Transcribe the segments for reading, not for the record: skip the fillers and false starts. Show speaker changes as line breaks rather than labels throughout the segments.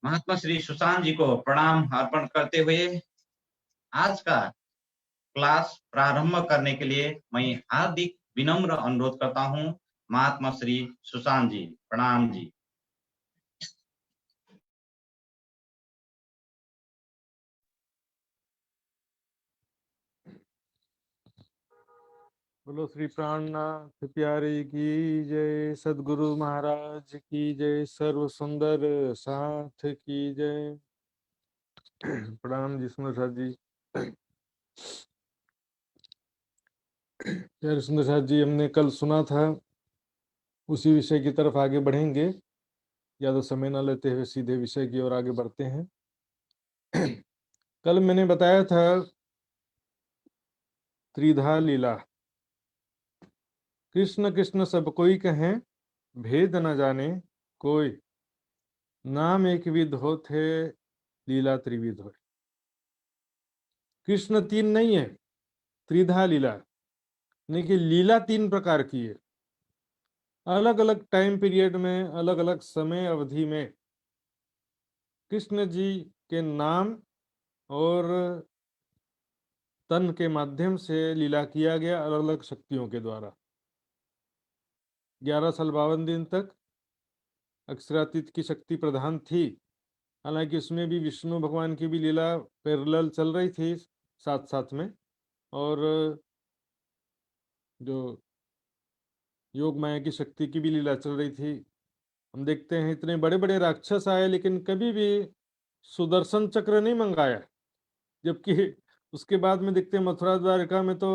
महात्मा श्री सुशांत जी को प्रणाम अर्पण करते हुए आज का क्लास प्रारंभ करने के लिए मैं हार्दिक विनम्र अनुरोध करता हूं। महात्मा श्री सुशांत जी, प्रणाम जी।
बोलो श्री प्राणनाथ प्यारे की जय, सदगुरु महाराज की जय, सर्व सुंदर साथ की जय। प्रणाम जी सुंदर साथ जी। प्यारे सुंदर साथ जी, हमने कल सुना था, उसी विषय की तरफ आगे बढ़ेंगे। ज्यादा समय न लेते हुए सीधे विषय की ओर आगे बढ़ते हैं। कल मैंने बताया था त्रिधा लीला। कृष्ण कृष्ण सब कोई कहें, भेद न जाने कोई, नाम एक विध हो थे, लीला त्रिविध हो। कृष्ण तीन नहीं है, त्रिधा लीला, यानी कि लीला तीन प्रकार की है। अलग अलग टाइम पीरियड में, अलग अलग समय अवधि में कृष्ण जी के नाम और तन के माध्यम से लीला किया गया, अलग अलग शक्तियों के द्वारा। 11 साल 52 दिन तक अक्षरातीत की शक्ति प्रधान थी। हालांकि उसमें भी विष्णु भगवान की भी लीला पैरेलल चल रही थी साथ साथ में, और जो योग माया की शक्ति की भी लीला चल रही थी। हम देखते हैं इतने बड़े बड़े राक्षस आए, लेकिन कभी भी सुदर्शन चक्र नहीं मंगाया। जबकि उसके बाद में देखते हैं मथुरा द्वारका में तो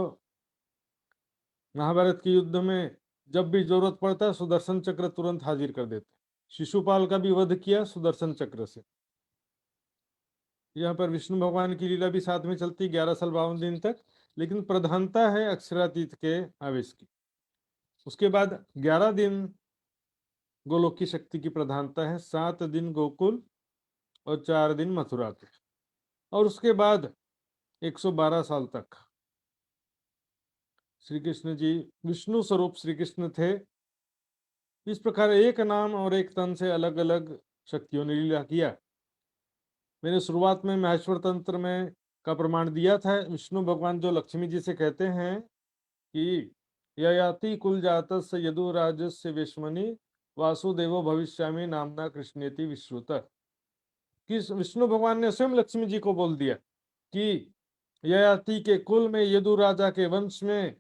महाभारत के युद्ध में जब भी जरूरत पड़ता है सुदर्शन चक्र तुरंत हाजिर कर देते। शिशुपाल का भी वध किया सुदर्शन चक्र से। यहाँ पर विष्णु भगवान की लीला भी साथ में चलती 11 साल 52 दिन तक, लेकिन प्रधानता है अक्षरातीत के आवेश की। उसके बाद 11 दिन गोलोक की शक्ति की प्रधानता है, 7 दिन गोकुल और 4 दिन मथुरा के, और उसके बाद 112 साल तक श्री कृष्ण जी विष्णु स्वरूप श्री कृष्ण थे। इस प्रकार एक नाम और एक तन से अलग अलग शक्तियों ने लीला किया। मैंने शुरुआत में महेश्वर तंत्र में का प्रमाण दिया था। विष्णु भगवान जो लक्ष्मी जी से कहते हैं कि ययाति कुल जातस्य यदुराजस्य विश्वनि वासुदेवो भविष्यामि नामना कृष्णेति विश्रुत। कि विष्णु भगवान ने स्वयं लक्ष्मी जी को बोल दिया कि ययाति के कुल में, यदु राजा के वंश में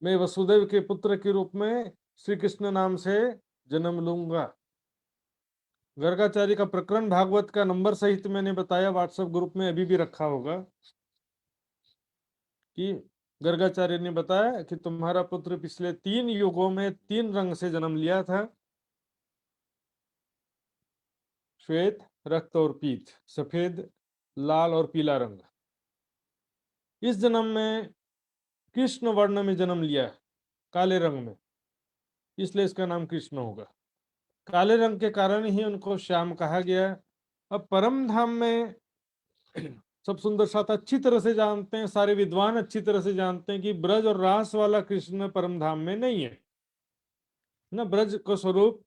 मैं वसुदेव के पुत्र के रूप में श्री कृष्ण नाम से जन्म लूंगा। गर्गाचार्य का प्रकरण भागवत का नंबर सहित मैंने बताया, व्हाट्सएप ग्रुप में अभी भी रखा होगा, कि गर्गाचार्य ने बताया कि तुम्हारा पुत्र पिछले 3 युगों में 3 रंग से जन्म लिया था, श्वेत, रक्त और पीत, सफेद, लाल और पीला रंग। इस जन्म में कृष्ण वर्ण में जन्म लिया, काले रंग में, इसलिए इसका नाम कृष्ण होगा। काले रंग के कारण ही उनको श्याम कहा गया। अब परम धाम में सब सुंदर साथ अच्छी तरह से जानते हैं, सारे विद्वान अच्छी तरह से जानते हैं कि ब्रज और रास वाला कृष्ण परम धाम में नहीं है ना। ब्रज का स्वरूप,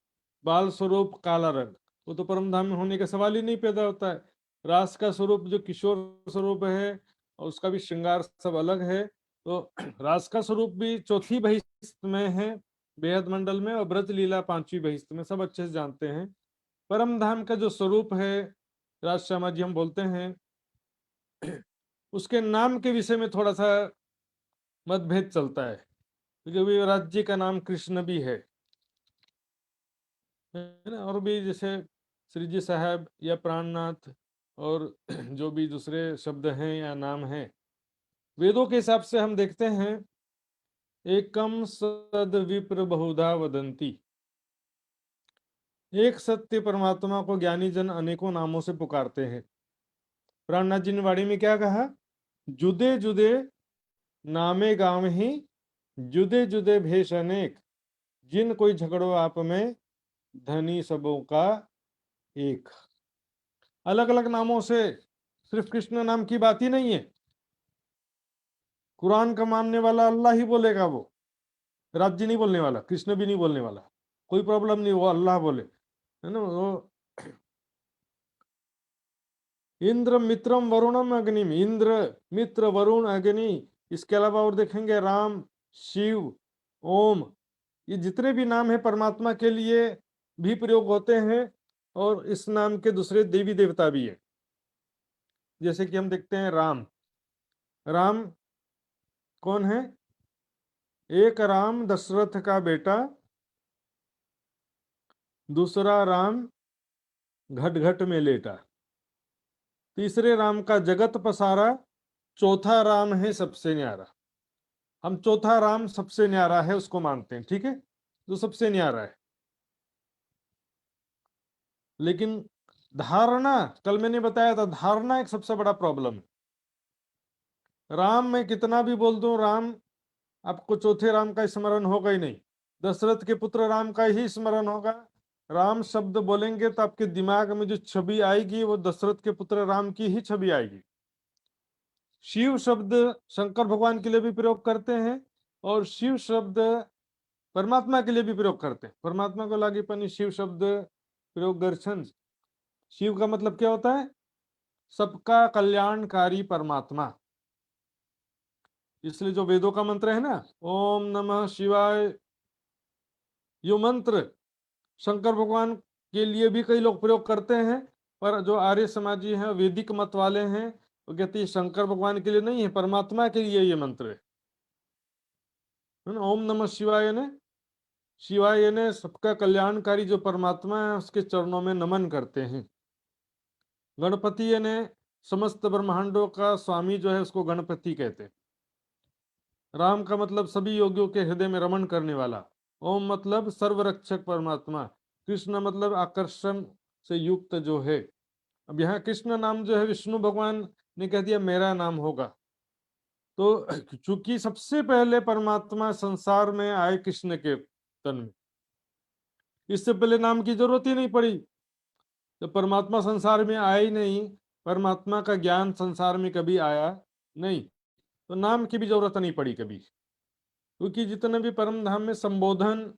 बाल स्वरूप काला रंग, वो तो परम धाम में होने का सवाल ही नहीं पैदा होता है। रास का स्वरूप जो किशोर स्वरूप है, और उसका भी श्रृंगार सब अलग है। तो रास का स्वरूप भी चौथी बहिष्ठ में है बेहद मंडल में, और ब्रज लीला 5वीं बहिष्ठ में, सब अच्छे से जानते हैं। परम धाम का जो स्वरूप है राज श्यामा जी हम बोलते हैं, उसके नाम के विषय में थोड़ा सा मतभेद चलता है, क्योंकि राज्य का नाम कृष्ण भी है ना। और भी जैसे श्री जी साहब या प्राणनाथ और जो भी दूसरे शब्द हैं या नाम हैं, वेदों के हिसाब से हम देखते हैं एकम सद विप्र बहुधा वदंती। एक सत्य परमात्मा को ज्ञानी जन अनेकों नामों से पुकारते हैं। प्राणनाथ जी ने वाणी में क्या कहा? जुदे जुदे नामे गाम ही, जुदे जुदे भेष अनेक, जिन कोई झगड़ो आप में, धनी सबों का एक। अलग अलग नामों से सिर्फ कृष्ण नाम की बात ही नहीं है। कुरान का मानने वाला अल्लाह ही बोलेगा, वो राज्य नहीं बोलने वाला, कृष्ण भी नहीं बोलने वाला, कोई प्रॉब्लम नहीं, वो अल्लाह बोले, है ना। वो इंद्र मित्रम वरुणम अग्निम, इंद्र मित्र वरुण अग्नि। इसके अलावा और देखेंगे राम, शिव, ओम, ये जितने भी नाम है परमात्मा के लिए भी प्रयोग होते हैं और इस नाम के दूसरे देवी देवता भी है। जैसे कि हम देखते हैं राम, राम कौन है? एक राम दशरथ का बेटा, दूसरा राम घट घट में लेटा, तीसरे राम का जगत पसारा, चौथा राम है सबसे न्यारा। हम चौथा राम सबसे न्यारा है उसको मानते हैं, ठीक है, जो सबसे न्यारा है। लेकिन धारणा, कल मैंने बताया था, धारणा एक सबसे बड़ा प्रॉब्लम है। राम में कितना भी बोल दूं राम, आपको चौथे राम का स्मरण होगा ही नहीं। दशरथ के पुत्र राम का ही स्मरण होगा। राम शब्द बोलेंगे तो आपके दिमाग में जो छवि आएगी वो दशरथ के पुत्र राम की ही छवि आएगी। शिव शब्द शंकर भगवान के लिए भी प्रयोग करते हैं और शिव शब्द परमात्मा के लिए भी प्रयोग करते हैं। परमात्मा को लागी पनी शिव शब्द प्रयोग दर्शन। शिव का मतलब क्या होता है? सबका कल्याणकारी परमात्मा। इसलिए जो वेदों का मंत्र है ना, ओम नमः शिवाय, यो मंत्र शंकर भगवान के लिए भी कई लोग प्रयोग करते हैं, पर जो आर्य समाजी हैं, वैदिक मत वाले हैं, वो कहते हैं शंकर भगवान के लिए नहीं है, परमात्मा के लिए ये मंत्र है ना। ओम नमः शिवाय ने, शिवाय ने सबका कल्याणकारी जो परमात्मा है उसके चरणों में नमन करते हैं। गणपति ने समस्त ब्रह्मांडों का स्वामी जो है उसको गणपति कहते हैं। राम का मतलब सभी योगियों के हृदय में रमण करने वाला। ओम मतलब सर्वरक्षक परमात्मा। कृष्ण मतलब आकर्षण से युक्त जो है। अब यहाँ कृष्ण नाम जो है विष्णु भगवान ने कह दिया मेरा नाम होगा, तो चूंकि सबसे पहले परमात्मा संसार में आए कृष्ण के तन में, इससे पहले नाम की जरूरत ही नहीं पड़ी। तो परमात्मा संसार में आया ही नहीं, परमात्मा का ज्ञान संसार में कभी आया नहीं, तो नाम की भी जरूरत नहीं पड़ी कभी। क्योंकि जितने भी परम धाम में संबोधन,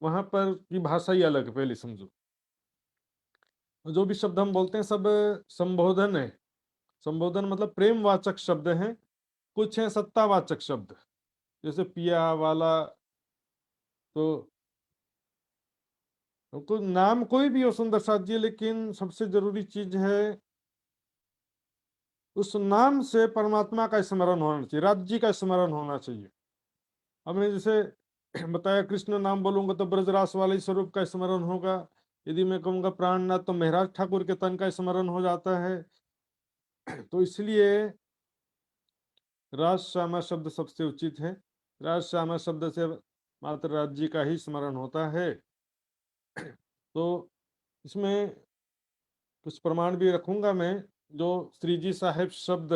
वहां पर की भाषा ही अलग है, पहले समझो। जो भी शब्द हम बोलते हैं सब संबोधन है। संबोधन मतलब प्रेमवाचक शब्द हैं, कुछ है सत्तावाचक शब्द, जैसे पिया वाला। तो नाम कोई भी हो सुंदर साथ जी, लेकिन सबसे जरूरी चीज है उस नाम से परमात्मा का स्मरण होना चाहिए, राज्य का स्मरण होना चाहिए। अब मैं जैसे बताया कृष्ण नाम बोलूंगा तो ब्रजरास वाले स्वरूप का स्मरण होगा। यदि मैं कहूंगा प्राणनाथ तो महाराज ठाकुर के तन का स्मरण हो जाता है। तो इसलिए राज श्यामा शब्द सबसे उचित है। राज श्यामा शब्द से मात्र राज्य का ही स्मरण होता है। तो इसमें कुछ प्रमाण भी रखूंगा मैं। जो श्री जी साहेब शब्द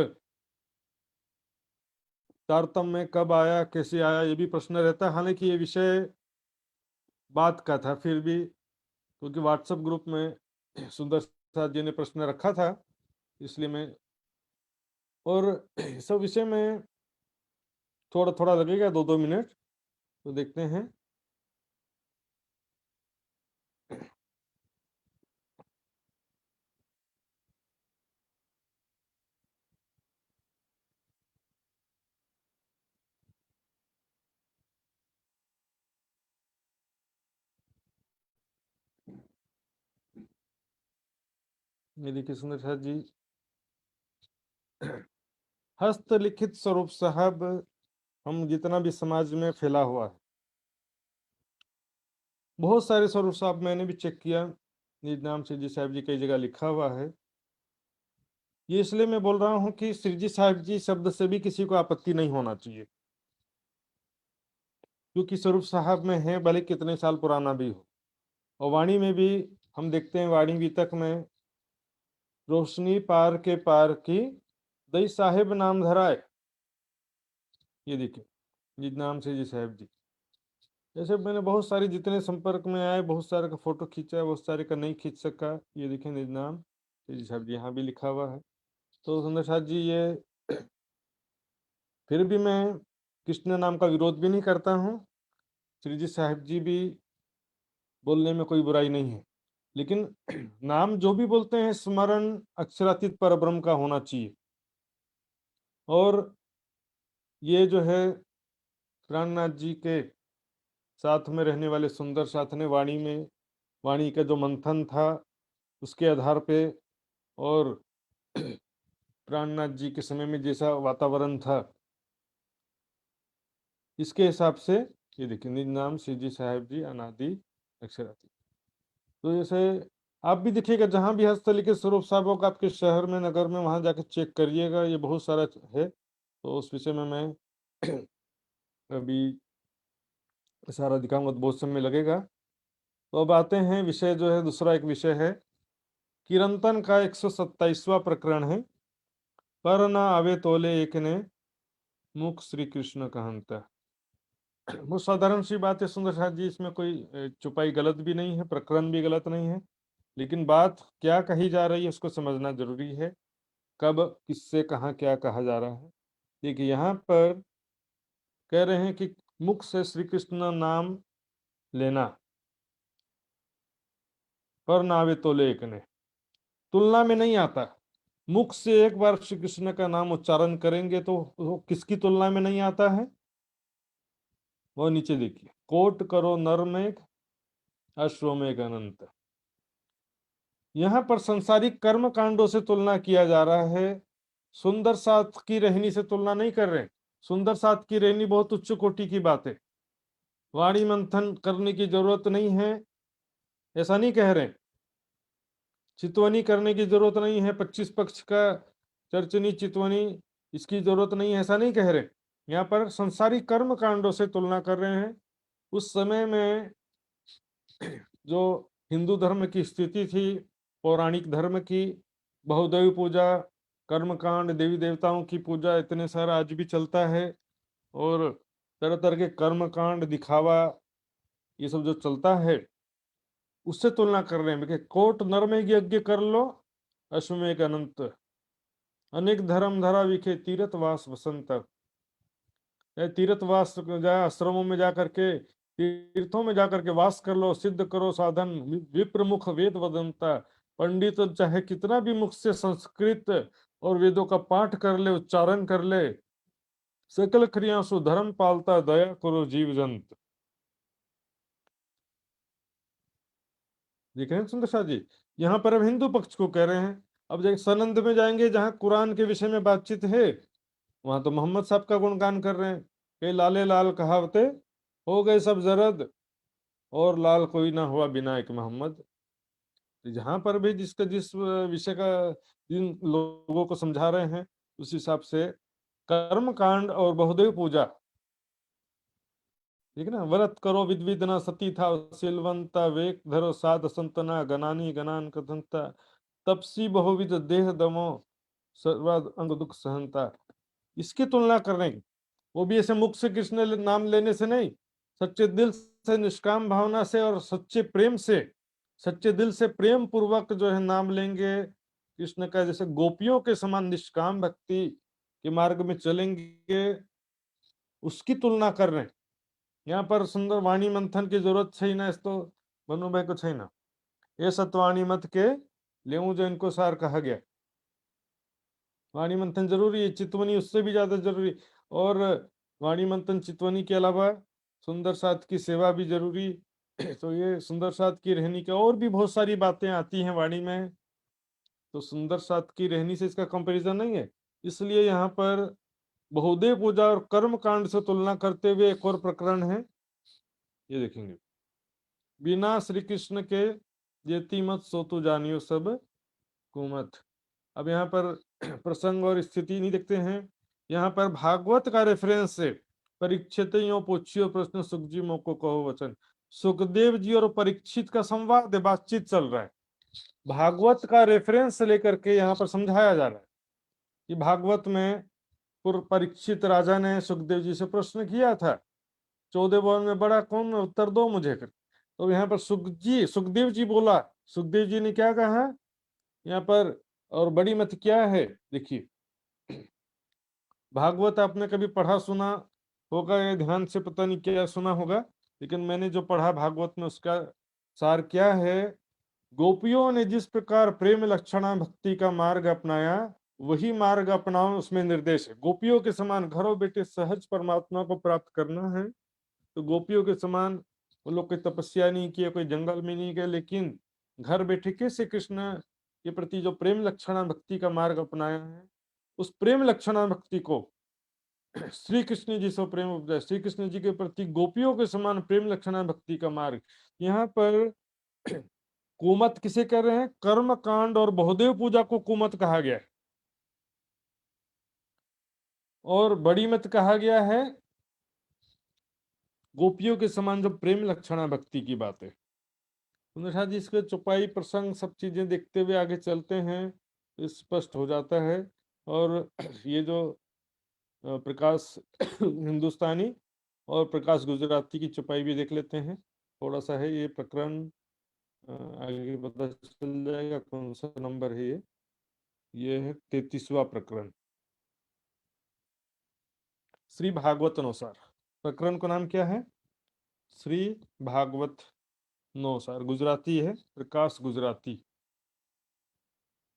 तारतम में कब आया, कैसे आया, ये भी प्रश्न रहता है। हालांकि ये विषय बात का था, फिर भी क्योंकि व्हाट्सएप ग्रुप में सुंदर साथ जी ने प्रश्न रखा था, इसलिए मैं, और सब विषय में थोड़ा थोड़ा लगेगा, 2-2 मिनट, तो देखते हैं। ये देखिए सुंदर साथ जी, हस्तलिखित स्वरूप साहब हम जितना भी समाज में फैला हुआ है, बहुत सारे स्वरूप साहब मैंने भी चेक किया, निज नाम से जी साहब जी कई जगह लिखा हुआ है। ये इसलिए मैं बोल रहा हूँ कि श्री जी साहब जी शब्द से भी किसी को आपत्ति नहीं होना चाहिए, क्योंकि स्वरूप साहब में है, भले कितने साल पुराना भी हो। और वाणी में भी हम देखते हैं, वाणी वितक में रोशनी पार के पार की दई साहेब नाम धराए। ये देखिए निज नाम से जी साहब जी। जैसे मैंने बहुत सारे जितने संपर्क में आए, बहुत सारे का फोटो खींचा, बहुत सारे का नहीं खींच सका। ये देखिए निज नाम से जी साहब जी, यहाँ भी लिखा हुआ है। तो सुंदर साथ जी, ये फिर भी मैं कृष्ण नाम का विरोध भी नहीं करता हूँ। श्री जी साहब जी भी बोलने में कोई बुराई नहीं है, लेकिन नाम जो भी बोलते हैं स्मरण अक्षरातीत परब्रह्म का होना चाहिए। और ये जो है प्राणनाथ जी के साथ में रहने वाले सुंदर साथ ने वाणी का जो मंथन था उसके आधार पे, और प्राणनाथ जी के समय में जैसा वातावरण था इसके हिसाब से ये देखिए, निज नाम श्री जी साहेब जी अनादि अक्षरातीत। तो जैसे आप भी देखिएगा जहां भी हस्तलिखित स्वरूप साहब का आपके शहर में नगर में, वहां जाके चेक करिएगा, ये बहुत सारा है। तो उस विषय में मैं अभी सारा दिखाऊंगा तो बहुत समय लगेगा। तो अब आते हैं विषय जो है, दूसरा एक विषय है किरंतन का 127वां प्रकरण है। पर न आवे तोले एक ने मुख श्री कृष्ण कहंता। वो साधारण सी बात है सुंदर साथ जी, इसमें कोई चुपाई गलत भी नहीं है, प्रकरण भी गलत नहीं है, लेकिन बात क्या कही जा रही है उसको समझना जरूरी है, कब किससे कहाँ क्या कहा जा रहा है। देखिए यहाँ पर कह रहे हैं कि मुख से श्री कृष्ण नाम लेना, पर नावे तोले एक ने, तुलना में नहीं आता। मुख से एक बार श्री कृष्ण का नाम उच्चारण करेंगे तो वो किसकी तुलना में नहीं आता है? वो नीचे देखिए, कोट करो नर मेघ अश्वमेघ अनंत। यहाँ पर संसारिक कर्म कांडों से तुलना किया जा रहा है, सुंदर साथ की रहनी से तुलना नहीं कर रहे। सुंदर साथ की रहनी बहुत उच्च कोटि की बात है, वाणी मंथन करने की जरूरत नहीं है, ऐसा नहीं कह रहे। चितवनी करने की जरूरत नहीं है, 25 पक्ष का चर्चनी चितवनी इसकी जरूरत नहीं है, ऐसा नहीं कह रहे। यहाँ पर संसारिक कर्म कांडों से तुलना कर रहे हैं। उस समय में जो हिंदू धर्म की स्थिति थी, पौराणिक धर्म की, बहुदेव पूजा, कर्मकांड, देवी देवताओं की पूजा, इतने सारा आज भी चलता है, और तरह तरह के कर्मकांड, दिखावा, ये सब जो चलता है उससे तुलना कर रहे हैं कि कोट नर में यज्ञ कर लो अश्वमेघ अनंत, अनेक धर्म धरा विखे तीर्थ वास वसंत। तीर्थ वास जाए, आश्रमों में जा करके, तीर्थों में जाकर के वास कर लो, सिद्ध करो साधन, विप्र मुख वेद वदंता। पंडित चाहे कितना भी मुख से संस्कृत और वेदों का पाठ कर ले, उच्चारण कर ले, सकल क्रिया सु धर्म पालता, दया करो जीव जंत। देख रहे हैं सुंदर शाह जी, यहाँ पर हम हिंदू पक्ष को कह रहे हैं। अब जैसे सनंद में जाएंगे जहाँ कुरान के विषय में बातचीत है, वहां तो मोहम्मद साहब का गुणगान कर रहे हैं कि लाले लाल कहावते हो गए सब जरद, और लाल कोई ना हुआ बिना एक मोहम्मद। जहां पर भी जिसका जिस विषय का जिन लोगों को समझा रहे हैं उस हिसाब से कर्म कांड और बहुदेव पूजा, ठीक है ना। व्रत करो विद न सती था सिलवंता, वेक धरो साध संतना, गनानी गनान कथंता, तपसी बहुविध देह दमो, सर्वाद अंग दुख सहनता। इसकी तुलना कर रहे हैं, वो भी ऐसे मुख से कृष्ण नाम लेने से नहीं, सच्चे दिल से, निष्काम भावना से और सच्चे प्रेम से, सच्चे दिल से प्रेम पूर्वक जो है नाम लेंगे कृष्ण का, जैसे गोपियों के समान निष्काम भक्ति के मार्ग में चलेंगे, उसकी तुलना कर रहे हैं। यहाँ पर सुंदर वाणी मंथन की जरूरत छै ना, इस तो बनु भाई को छै ना, ये सतवाणी मत के ले जो इनको सार कहा गया। वाणी मंथन जरूरी है, चितवनी उससे भी ज्यादा जरूरी। और वाणी मंथन चितवनी के अलावा सुंदर साथ की सेवा भी जरूरी। तो ये सुंदर साथ की रहनी के और भी बहुत सारी बातें आती हैं वाणी में, तो सुंदर साथ की रहनी से इसका कंपैरिजन नहीं है। इसलिए यहाँ पर बहुदेव पूजा और कर्म कांड से तुलना करते हुए एक और प्रकरण है, ये देखेंगे। बिना श्री कृष्ण के जेती मत सो तू जानियो सब कुमत। अब यहाँ पर प्रसंग और स्थिति नहीं देखते हैं, यहाँ पर भागवत का रेफरेंस से परीक्षित पूछियो प्रश्न सुखजी मोको कहो वचन। सुखदेव जी और परीक्षित का संवाद है, बातचीत चल रहा है, भागवत का रेफरेंस लेकर के यहाँ पर समझाया जा रहा है कि भागवत में पूर्व परीक्षित राजा ने सुखदेव जी से प्रश्न किया था, 14 वन में बड़ा कौन, उत्तर दो मुझे कर। तो यहाँ पर सुखदेव जी बोला, सुखदेव जी ने क्या कहा यहाँ पर, और बड़ी मत क्या है, देखिए। भागवत आपने कभी पढ़ा सुना होगा या ध्यान से पता नहीं क्या सुना होगा, लेकिन मैंने जो पढ़ा भागवत में उसका सार क्या है गोपियों ने जिस प्रकार प्रेम लक्षणा भक्ति का मार्ग अपनाया, वही मार्ग अपनाओ, उसमें निर्देश है। गोपियों के समान घरों बैठे सहज परमात्मा को प्राप्त करना है, तो गोपियों के समान वो लोग कोई तपस्या नहीं किए, कोई जंगल में नहीं गए, लेकिन घर बैठे कैसे कृष्ण के प्रति जो प्रेम लक्षणा भक्ति का मार्ग अपनाया है, उस प्रेम लक्षणा भक्ति को श्री कृष्ण जी से प्रेम उपजा, श्री कृष्ण जी के प्रति गोपियों के समान प्रेम लक्षणा भक्ति का मार्ग। यहाँ पर कुमत किसे कह रहे हैं? कर्म कांड और बहुदेव पूजा को कुमत कहा गया है, और बड़ी मत कहा गया है गोपियों के समान जो प्रेम लक्षणा भक्ति की बात है। सुंदर जी इसके चौपाई प्रसंग सब चीजें देखते हुए आगे चलते हैं, स्पष्ट हो जाता है। और ये जो प्रकाश हिंदुस्तानी और प्रकाश गुजराती की चौपाई भी देख लेते हैं, थोड़ा सा है ये प्रकरण, आगे पता चल जाएगा कौन सा नंबर है ये है 33वां प्रकरण। श्री भागवत अनुसार प्रकरण का नाम क्या है? श्री भागवत अनुसार, गुजराती है, प्रकाश गुजराती।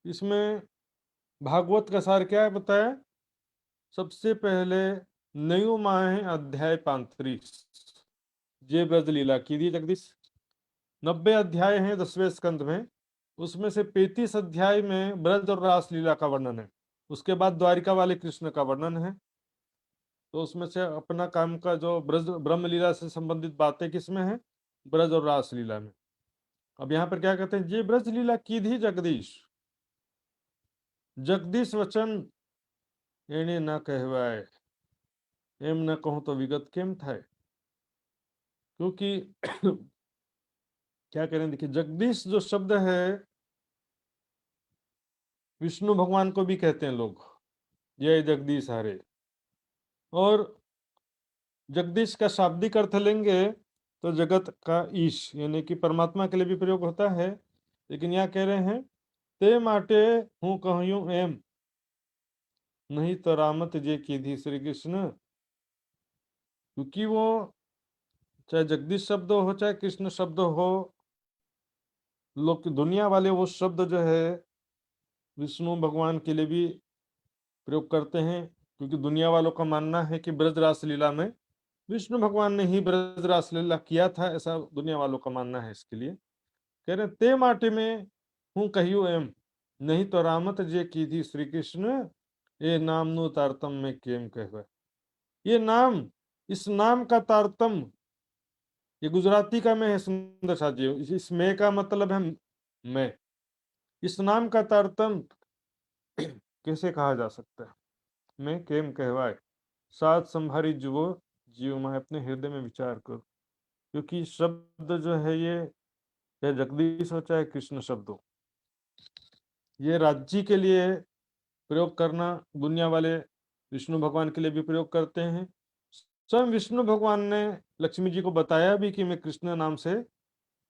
इसमें भागवत का सार क्या है बताया? सबसे पहले नयु माह अध्याय 35 जे ब्रज लीला की दी जगदीश। 90 अध्याय हैं 10वें स्कंद में, उसमें से 35 अध्याय में ब्रज और रास लीला का वर्णन है। उसके बाद द्वारिका वाले कृष्ण का वर्णन है। तो उसमें से अपना काम का जो ब्रज ब्रह्म लीला से संबंधित बातें किसमें है? ब्रज और रास लीला में। अब यहाँ पर क्या कहते हैं? जे ब्रज लीला की दी जगदीश, जगदीश वचन एने न कहवाए, एम न कहूं तो विगत केम था। क्योंकि क्या कह रहे हैं, देखिए जगदीश जो शब्द है विष्णु भगवान को भी कहते हैं लोग, जय जगदीश हरे। और जगदीश का शाब्दिक अर्थ लेंगे तो जगत का ईश, यानी कि परमात्मा के लिए भी प्रयोग होता है। लेकिन यहाँ कह रहे हैं ते माटे हूं कहूं एम, नहीं तो रामत जे कीधी श्री कृष्ण। क्योंकि वो चाहे जगदीश शब्द हो चाहे कृष्ण शब्द हो, लोग दुनिया वाले वो शब्द जो है विष्णु भगवान के लिए भी प्रयोग करते हैं। क्योंकि दुनिया वालों का मानना है कि ब्रज रास लीला में विष्णु भगवान ने ही ब्रज रास लीला किया था, ऐसा दुनिया वालों का मानना है। इसके लिए कह रहे ते माटे में हूं कहियो एम, नहीं तो रामत जे की थी श्री कृष्ण, ये नाम नु तारतम में केम कहवा। ये नाम, इस नाम का तारतम, ये गुजराती का मैं है सुंदर साथी, इस में का मतलब है मैं। इस नाम का तारतम कैसे कहा जा सकता है? मैं केम कहवाए, साथ संभारी जुवो जीव मैं अपने हृदय में विचार करो। क्योंकि शब्द जो है ये चाहे जगदीश हो चाहे कृष्ण शब्द हो, ये राज्य के लिए प्रयोग करना दुनिया वाले विष्णु भगवान के लिए भी प्रयोग करते हैं। स्वयं विष्णु भगवान ने लक्ष्मी जी को बताया भी कि मैं कृष्ण नाम से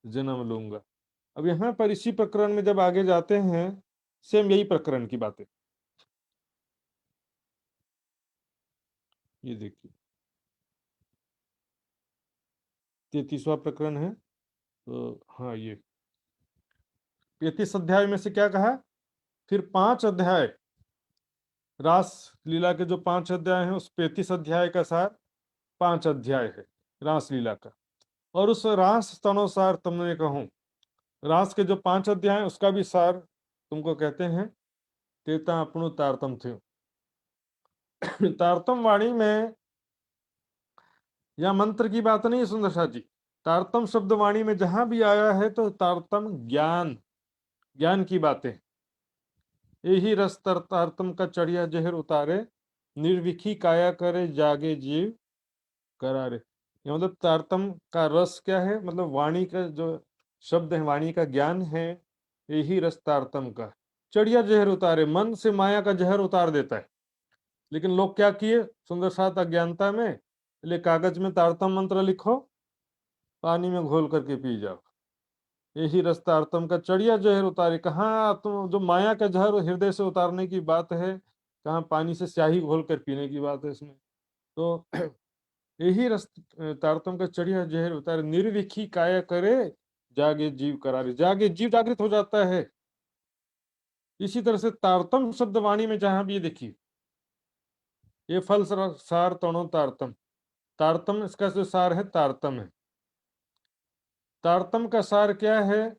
जन्म लूंगा। अब यहाँ पर इसी प्रकरण में जब आगे जाते हैं, सेम यही प्रकरण की बातें, ये देखिए 33वां प्रकरण है। तो हाँ, ये 35 अध्याय में से क्या कहा? फिर 5 अध्याय रास लीला के जो 5 अध्याय हैं, उस 35 अध्याय का सार 5 अध्याय है रास लीला का। और उस रास तनुसार तुमने कहूं, रास के जो 5 अध्याय हैं उसका भी सार तुमको कहते हैं। तेता अपनु तारतम थे। तारतम वाणी में या मंत्र की बात नहीं है सुंदर शाह जी। तारतम शब्द वाणी में जहां भी आया है तो तारतम ज्ञान, ज्ञान की बातें। यही रस तारतम का चढ़िया जहर उतारे, निर्विखी काया करे जागे जीव करारे। ये मतलब तारतम का रस क्या है? मतलब वाणी का जो शब्द है, वाणी का ज्ञान है, यही रस तारतम का। चढ़िया जहर उतारे, मन से माया का जहर उतार देता है। लेकिन लोग क्या किए सुंदर साथ अज्ञानता में, ले कागज में तारतम मंत्र लिखो, पानी में घोल करके पी जाओ। यही रास्ता तारतम का चढ़िया जहर उतारे। कहाँ तुम जो माया का जहर हृदय से उतारने की बात है, कहाँ पानी से स्याही घोल कर पीने की बात है इसमें। तो यही रस तारतम का चढ़िया जहर उतारे, निर्विखी काया करे जागे जीव करारी, जागे जीव जागृत हो जाता है। इसी तरह से तारतम शब्द वाणी में जहां भी ये देखिए, ये फल सार तणो तारतम, तारतम इसका जो सार है तारतम है। तारतम का सार क्या है?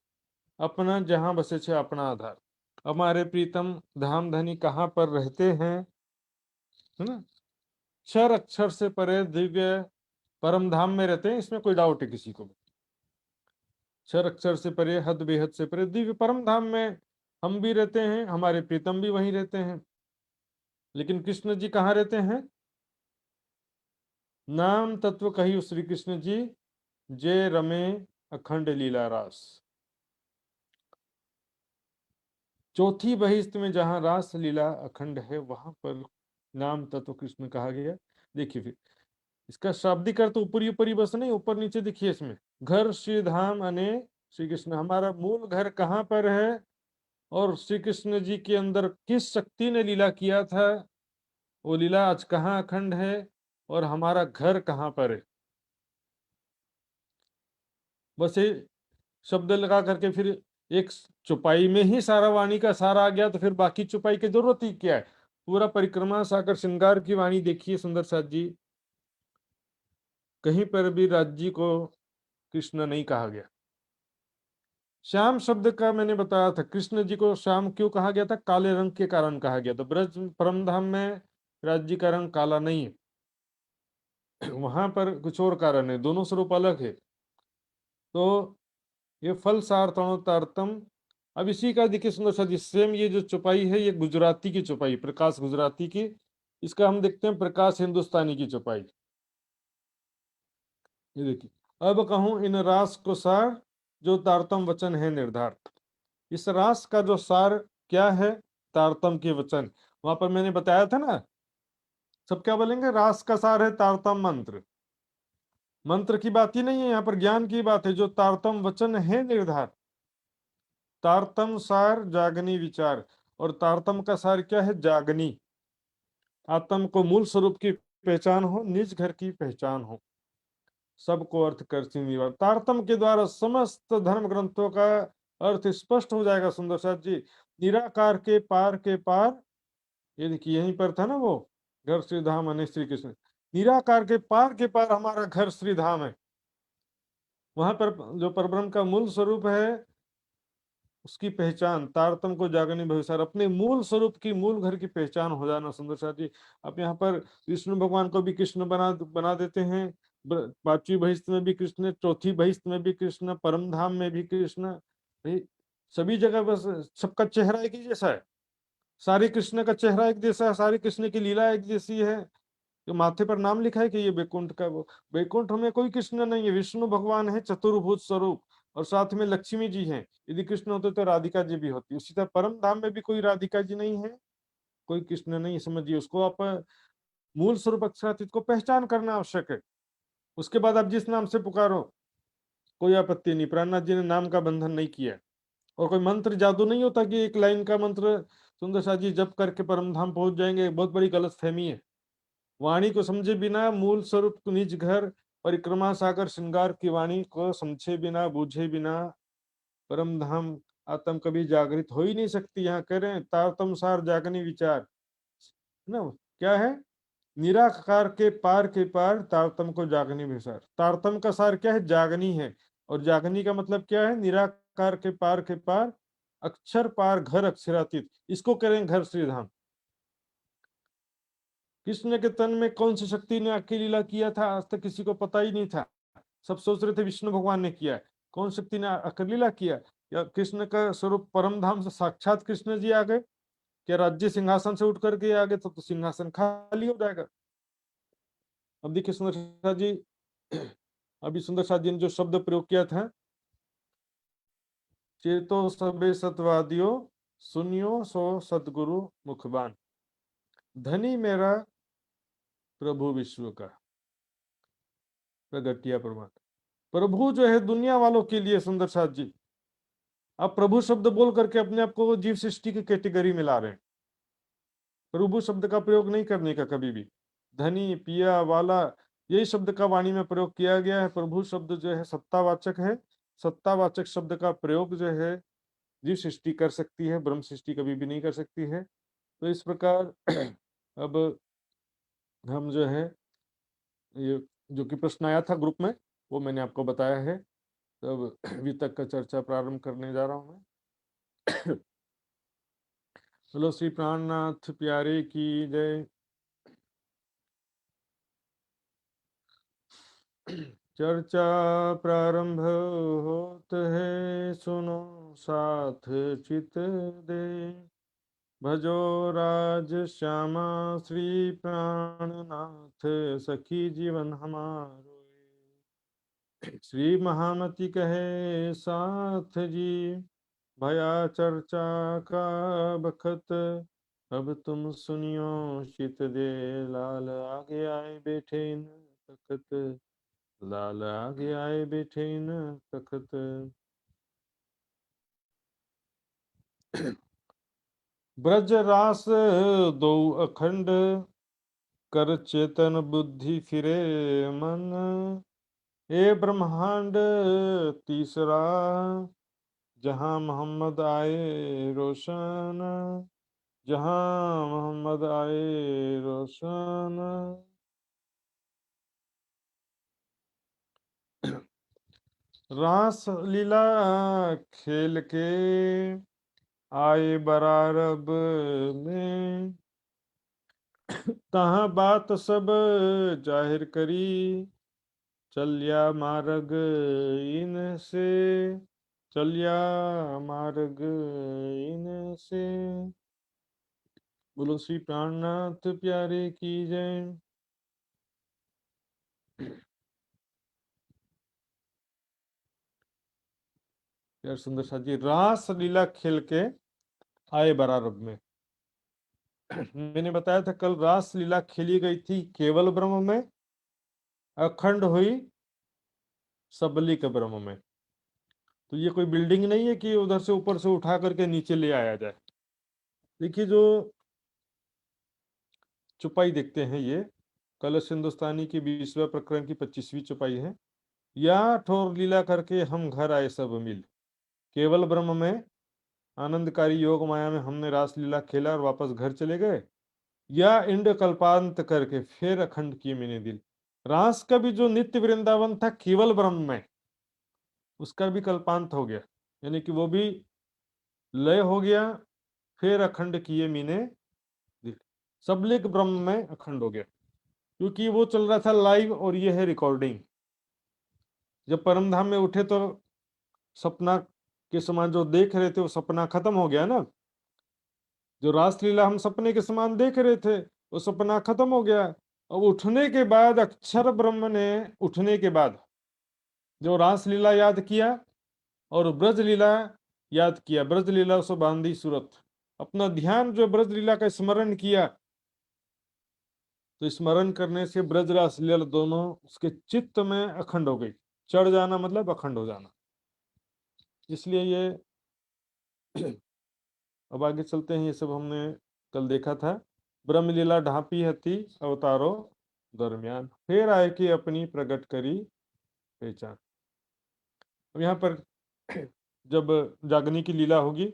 अपना जहां बसे छे अपना आधार। हमारे प्रीतम धाम धनी कहाँ पर रहते हैं, है ना? क्षर अक्षर से परे दिव्य परम धाम में रहते हैं, इसमें कोई डाउट है किसी को? क्षर अक्षर से परे, हद बेहद से परे दिव्य परम धाम में हम भी रहते हैं, हमारे प्रीतम भी वहीं रहते हैं। लेकिन कृष्ण जी कहाँ रहते हैं? नाम तत्व कही श्री कृष्ण जी, जे रमे अखंड लीला रास। चौथी बहिष्ठ में जहां रास लीला अखंड है, वहां पर नाम तत्व कृष्ण कहा गया। देखिए फिर इसका शाब्दिक अर्थ ऊपरी ऊपरी बस नहीं, ऊपर नीचे देखिए इसमें, घर श्री धाम अने श्री कृष्ण, हमारा मूल घर कहाँ पर है और श्री कृष्ण जी के अंदर किस शक्ति ने लीला किया था, वो लीला आज कहाँ अखंड है और हमारा घर कहाँ पर है। बस ये शब्द लगा करके फिर एक चौपाई में ही सारा वाणी का सारा आ गया, तो फिर बाकी चौपाई की जरूरत ही क्या है? पूरा परिक्रमा सागर श्रृंगार की वाणी देखिए सुंदर साथ जी, कहीं पर भी राज्य को कृष्ण नहीं कहा गया। श्याम शब्द का मैंने बताया था, कृष्ण जी को श्याम क्यों कहा गया था? काले रंग के कारण कहा गया। तो ब्रज परमधाम में राज्य का रंग काला नहीं है, वहां पर कुछ और कारण है, दोनों स्वरूप अलग है। तो ये फल सार तणो तारतम। अब इसी का देखिए सुंदर सा सेम, ये जो चौपाई है ये गुजराती की चौपाई, प्रकाश गुजराती की, इसका हम देखते हैं प्रकाश हिंदुस्तानी की चौपाई। ये देखिए, अब कहूं इन रास को सार, जो तारतम वचन है निर्धार। इस रास का जो सार क्या है? तारतम के वचन। वहां पर मैंने बताया था ना, सब क्या बोलेंगे? रास का सार है तारतम मंत्र। मंत्र की बात ही नहीं है यहाँ पर, ज्ञान की बात है। जो तारतम वचन है निर्धार, तारतम सार जागनी विचार, और तारतम का सार क्या है? जागनी। आत्म को मूल स्वरूप की पहचान हो, निज घर की पहचान हो, सबको अर्थ कर निवार। तारतम के द्वारा समस्त धर्म ग्रंथों का अर्थ स्पष्ट हो जाएगा सुंदर साथ जी। निराकार के पार, ये देखिए यहीं पर था ना वो, घर श्री धाम अने श्री कृष्ण। निराकार के पार हमारा घर श्री धाम है। वहां पर जो परब्रह्म का मूल स्वरूप है उसकी पहचान, तारतम को जागने भविष्य, अपने मूल स्वरूप की, मूल घर की पहचान हो जाना सुंदर साथ जी। अब यहाँ पर विष्णु भगवान को भी कृष्ण बना बना देते हैं, पांचवी बहिष्ठ में भी कृष्ण, चौथी बहिष्ठ में भी कृष्ण, परम धाम में भी कृष्ण। भाई सभी जगह बस सबका चेहरा एक ही जैसा है, सारे कृष्ण का चेहरा एक जैसा है, सारी कृष्ण की लीला एक जैसी है। जो माथे पर नाम लिखा है कि ये बैकुंठ का, वो बैकुंठ में कोई कृष्ण नहीं है, विष्णु भगवान है चतुर्भुज स्वरूप, और साथ में लक्ष्मी जी हैं। यदि कृष्ण होते तो राधिका जी भी होती। उसी तरह परम धाम में भी कोई राधिका जी नहीं है, कोई कृष्ण नहीं, समझिए उसको आप मूल स्वरूप अक्षरातीत को पहचान करना आवश्यक है। उसके बाद आप जिस नाम से पुकारो कोई आपत्ति नहीं, प्राणनाथ जी ने नाम का बंधन नहीं किया। और कोई मंत्र जादू नहीं होता कि एक लाइन का मंत्र सुंदर शाह जी जप करके परम धाम पहुंच जाएंगे, बहुत बड़ी गलत फहमी है। वाणी को समझे बिना, मूल स्वरूप निज घर परिक्रमा सागर श्रृंगार की वाणी को समझे बिना, बूझे बिना परम धाम आत्म कभी जागृत हो ही नहीं सकती। यहाँ कह रहे हैं तारतम सार जागनी विचार, है ना? क्या है? निराकार के पार तारतम को जागनी विचार। तारतम का सार क्या है? जागनी है। और जागनी का मतलब क्या है? निराकार के पार अक्षर पार घर अक्षरातीत, इसको कह रहे हैं घर श्री धाम। कृष्ण के तन में कौन सी शक्ति ने आके लीला किया था, आज तक किसी को पता ही नहीं था। सब सोच रहे थे विष्णु भगवान ने किया है। कौन शक्ति ने आकर लीला किया? या कृष्ण का स्वरूप परम धाम से साक्षात कृष्ण जी आ गए? क्या राज्य सिंहासन से उठ करके आ गए? तो सिंहासन खाली हो जाएगा। अब देखिए सुंदर शाह जी, अभी सुंदर शाह जी ने जो शब्द प्रयोग किया था, चेतो सबे सतवादियो, सुनियो सो सतगुरु मुखबान, धनी मेरा प्रभु विश्व का, प्रगटिया प्रमाण। प्रभु जो है दुनिया वालों के लिए सुंदर साथ जी, आप प्रभु शब्द बोल करके अपने आप को जीव सृष्टि की कैटेगरी में ला रहे हैं। प्रभु शब्द का प्रयोग नहीं करने का कभी भी। धनी, पिया, वाला, यही शब्द का वाणी में प्रयोग किया गया है। प्रभु शब्द जो है सत्तावाचक है, सत्तावाचक शब्द का प्रयोग जो है जीव सृष्टि कर सकती है, ब्रह्म सृष्टि कभी भी नहीं कर सकती है। तो इस प्रकार अब हम जो है ये जो कि प्रश्न आया था ग्रुप में वो मैंने आपको बताया है। तब अभी तक का चर्चा प्रारंभ करने जा रहा हूं मैं। बोलो श्री प्राणनाथ प्यारे की जय। चर्चा प्रारंभ होत है, सुनो साथ चित दे। भजो राज श्यामा श्री प्राणनाथ, सखी जीवन हमारो। श्री महामति कहे साथ जी, भया चर्चा का बखत। अब तुम सुनियो चित दे, लाल आगे आए बैठे न तखत। लाल आगे आए बैठे न तखत। ब्रज रास दो अखंड, कर चेतन बुद्धि फिरे मन। ए ब्रह्मांड तीसरा, जहां मोहम्मद आए रोशन। जहां मोहम्मद आए रोशन। रास लीला खेल के आए बरारब में। तहाँ बात सब जाहिर करी, चलिया मार्ग इनसे। चलिया मार्ग इनसे। बोलो श्री प्राणनाथ प्यारे की जय। यार सुंदर सा जी, रास लीला खेल के आए बरारब में। मैंने बताया था कल रास लीला खेली गई थी केवल ब्रह्म में, अखंड हुई सबलिक ब्रह्म में। तो ये कोई बिल्डिंग नहीं है कि उधर से ऊपर से उठा करके नीचे ले आया जाए। देखिए जो चुपाई देखते हैं, ये कलश हिंदुस्तानी की 20वें प्रकरण की 25वीं चुपाई है। या ठोर लीला करके हम घर आए सब मिल। केवल ब्रह्म में आनंदकारी योग माया में हमने रास लीला खेला और वापस घर चले गए। या इंड कल्पांत करके फिर अखंड किए मैंने दिल। रास का भी जो नित्य वृंदावन था केवल ब्रह्म में, उसका भी कल्पांत हो गया, यानी कि वो भी लय हो गया। फिर अखंड किए मीने दिल। सबलिक ब्रह्म में अखंड हो गया, क्योंकि वो चल रहा था लाइव और ये है रिकॉर्डिंग। जब परम धाम में उठे तो सपना के समान जो देख रहे थे वो सपना खत्म हो गया ना। जो रासलीला हम सपने के समान देख रहे थे वो सपना खत्म हो गया। अब उठने के बाद अक्षर ब्रह्म ने उठने के बाद जो रासलीला याद किया और ब्रज लीला याद किया, ब्रज लीला सो बांधी सूरत, अपना ध्यान जो ब्रज लीला का स्मरण किया, तो स्मरण करने से ब्रज रासलीला दोनों उसके चित्त में अखंड हो गई। चढ़ जाना मतलब अखंड हो जाना। इसलिए ये अब आगे चलते हैं। ये सब हमने कल देखा था। ब्रह्मलीला ढांपी हती अवतारो दरमियान, फिर आए कि अपनी प्रकट करी पहचान। अब यहाँ पर जब जागने की लीला होगी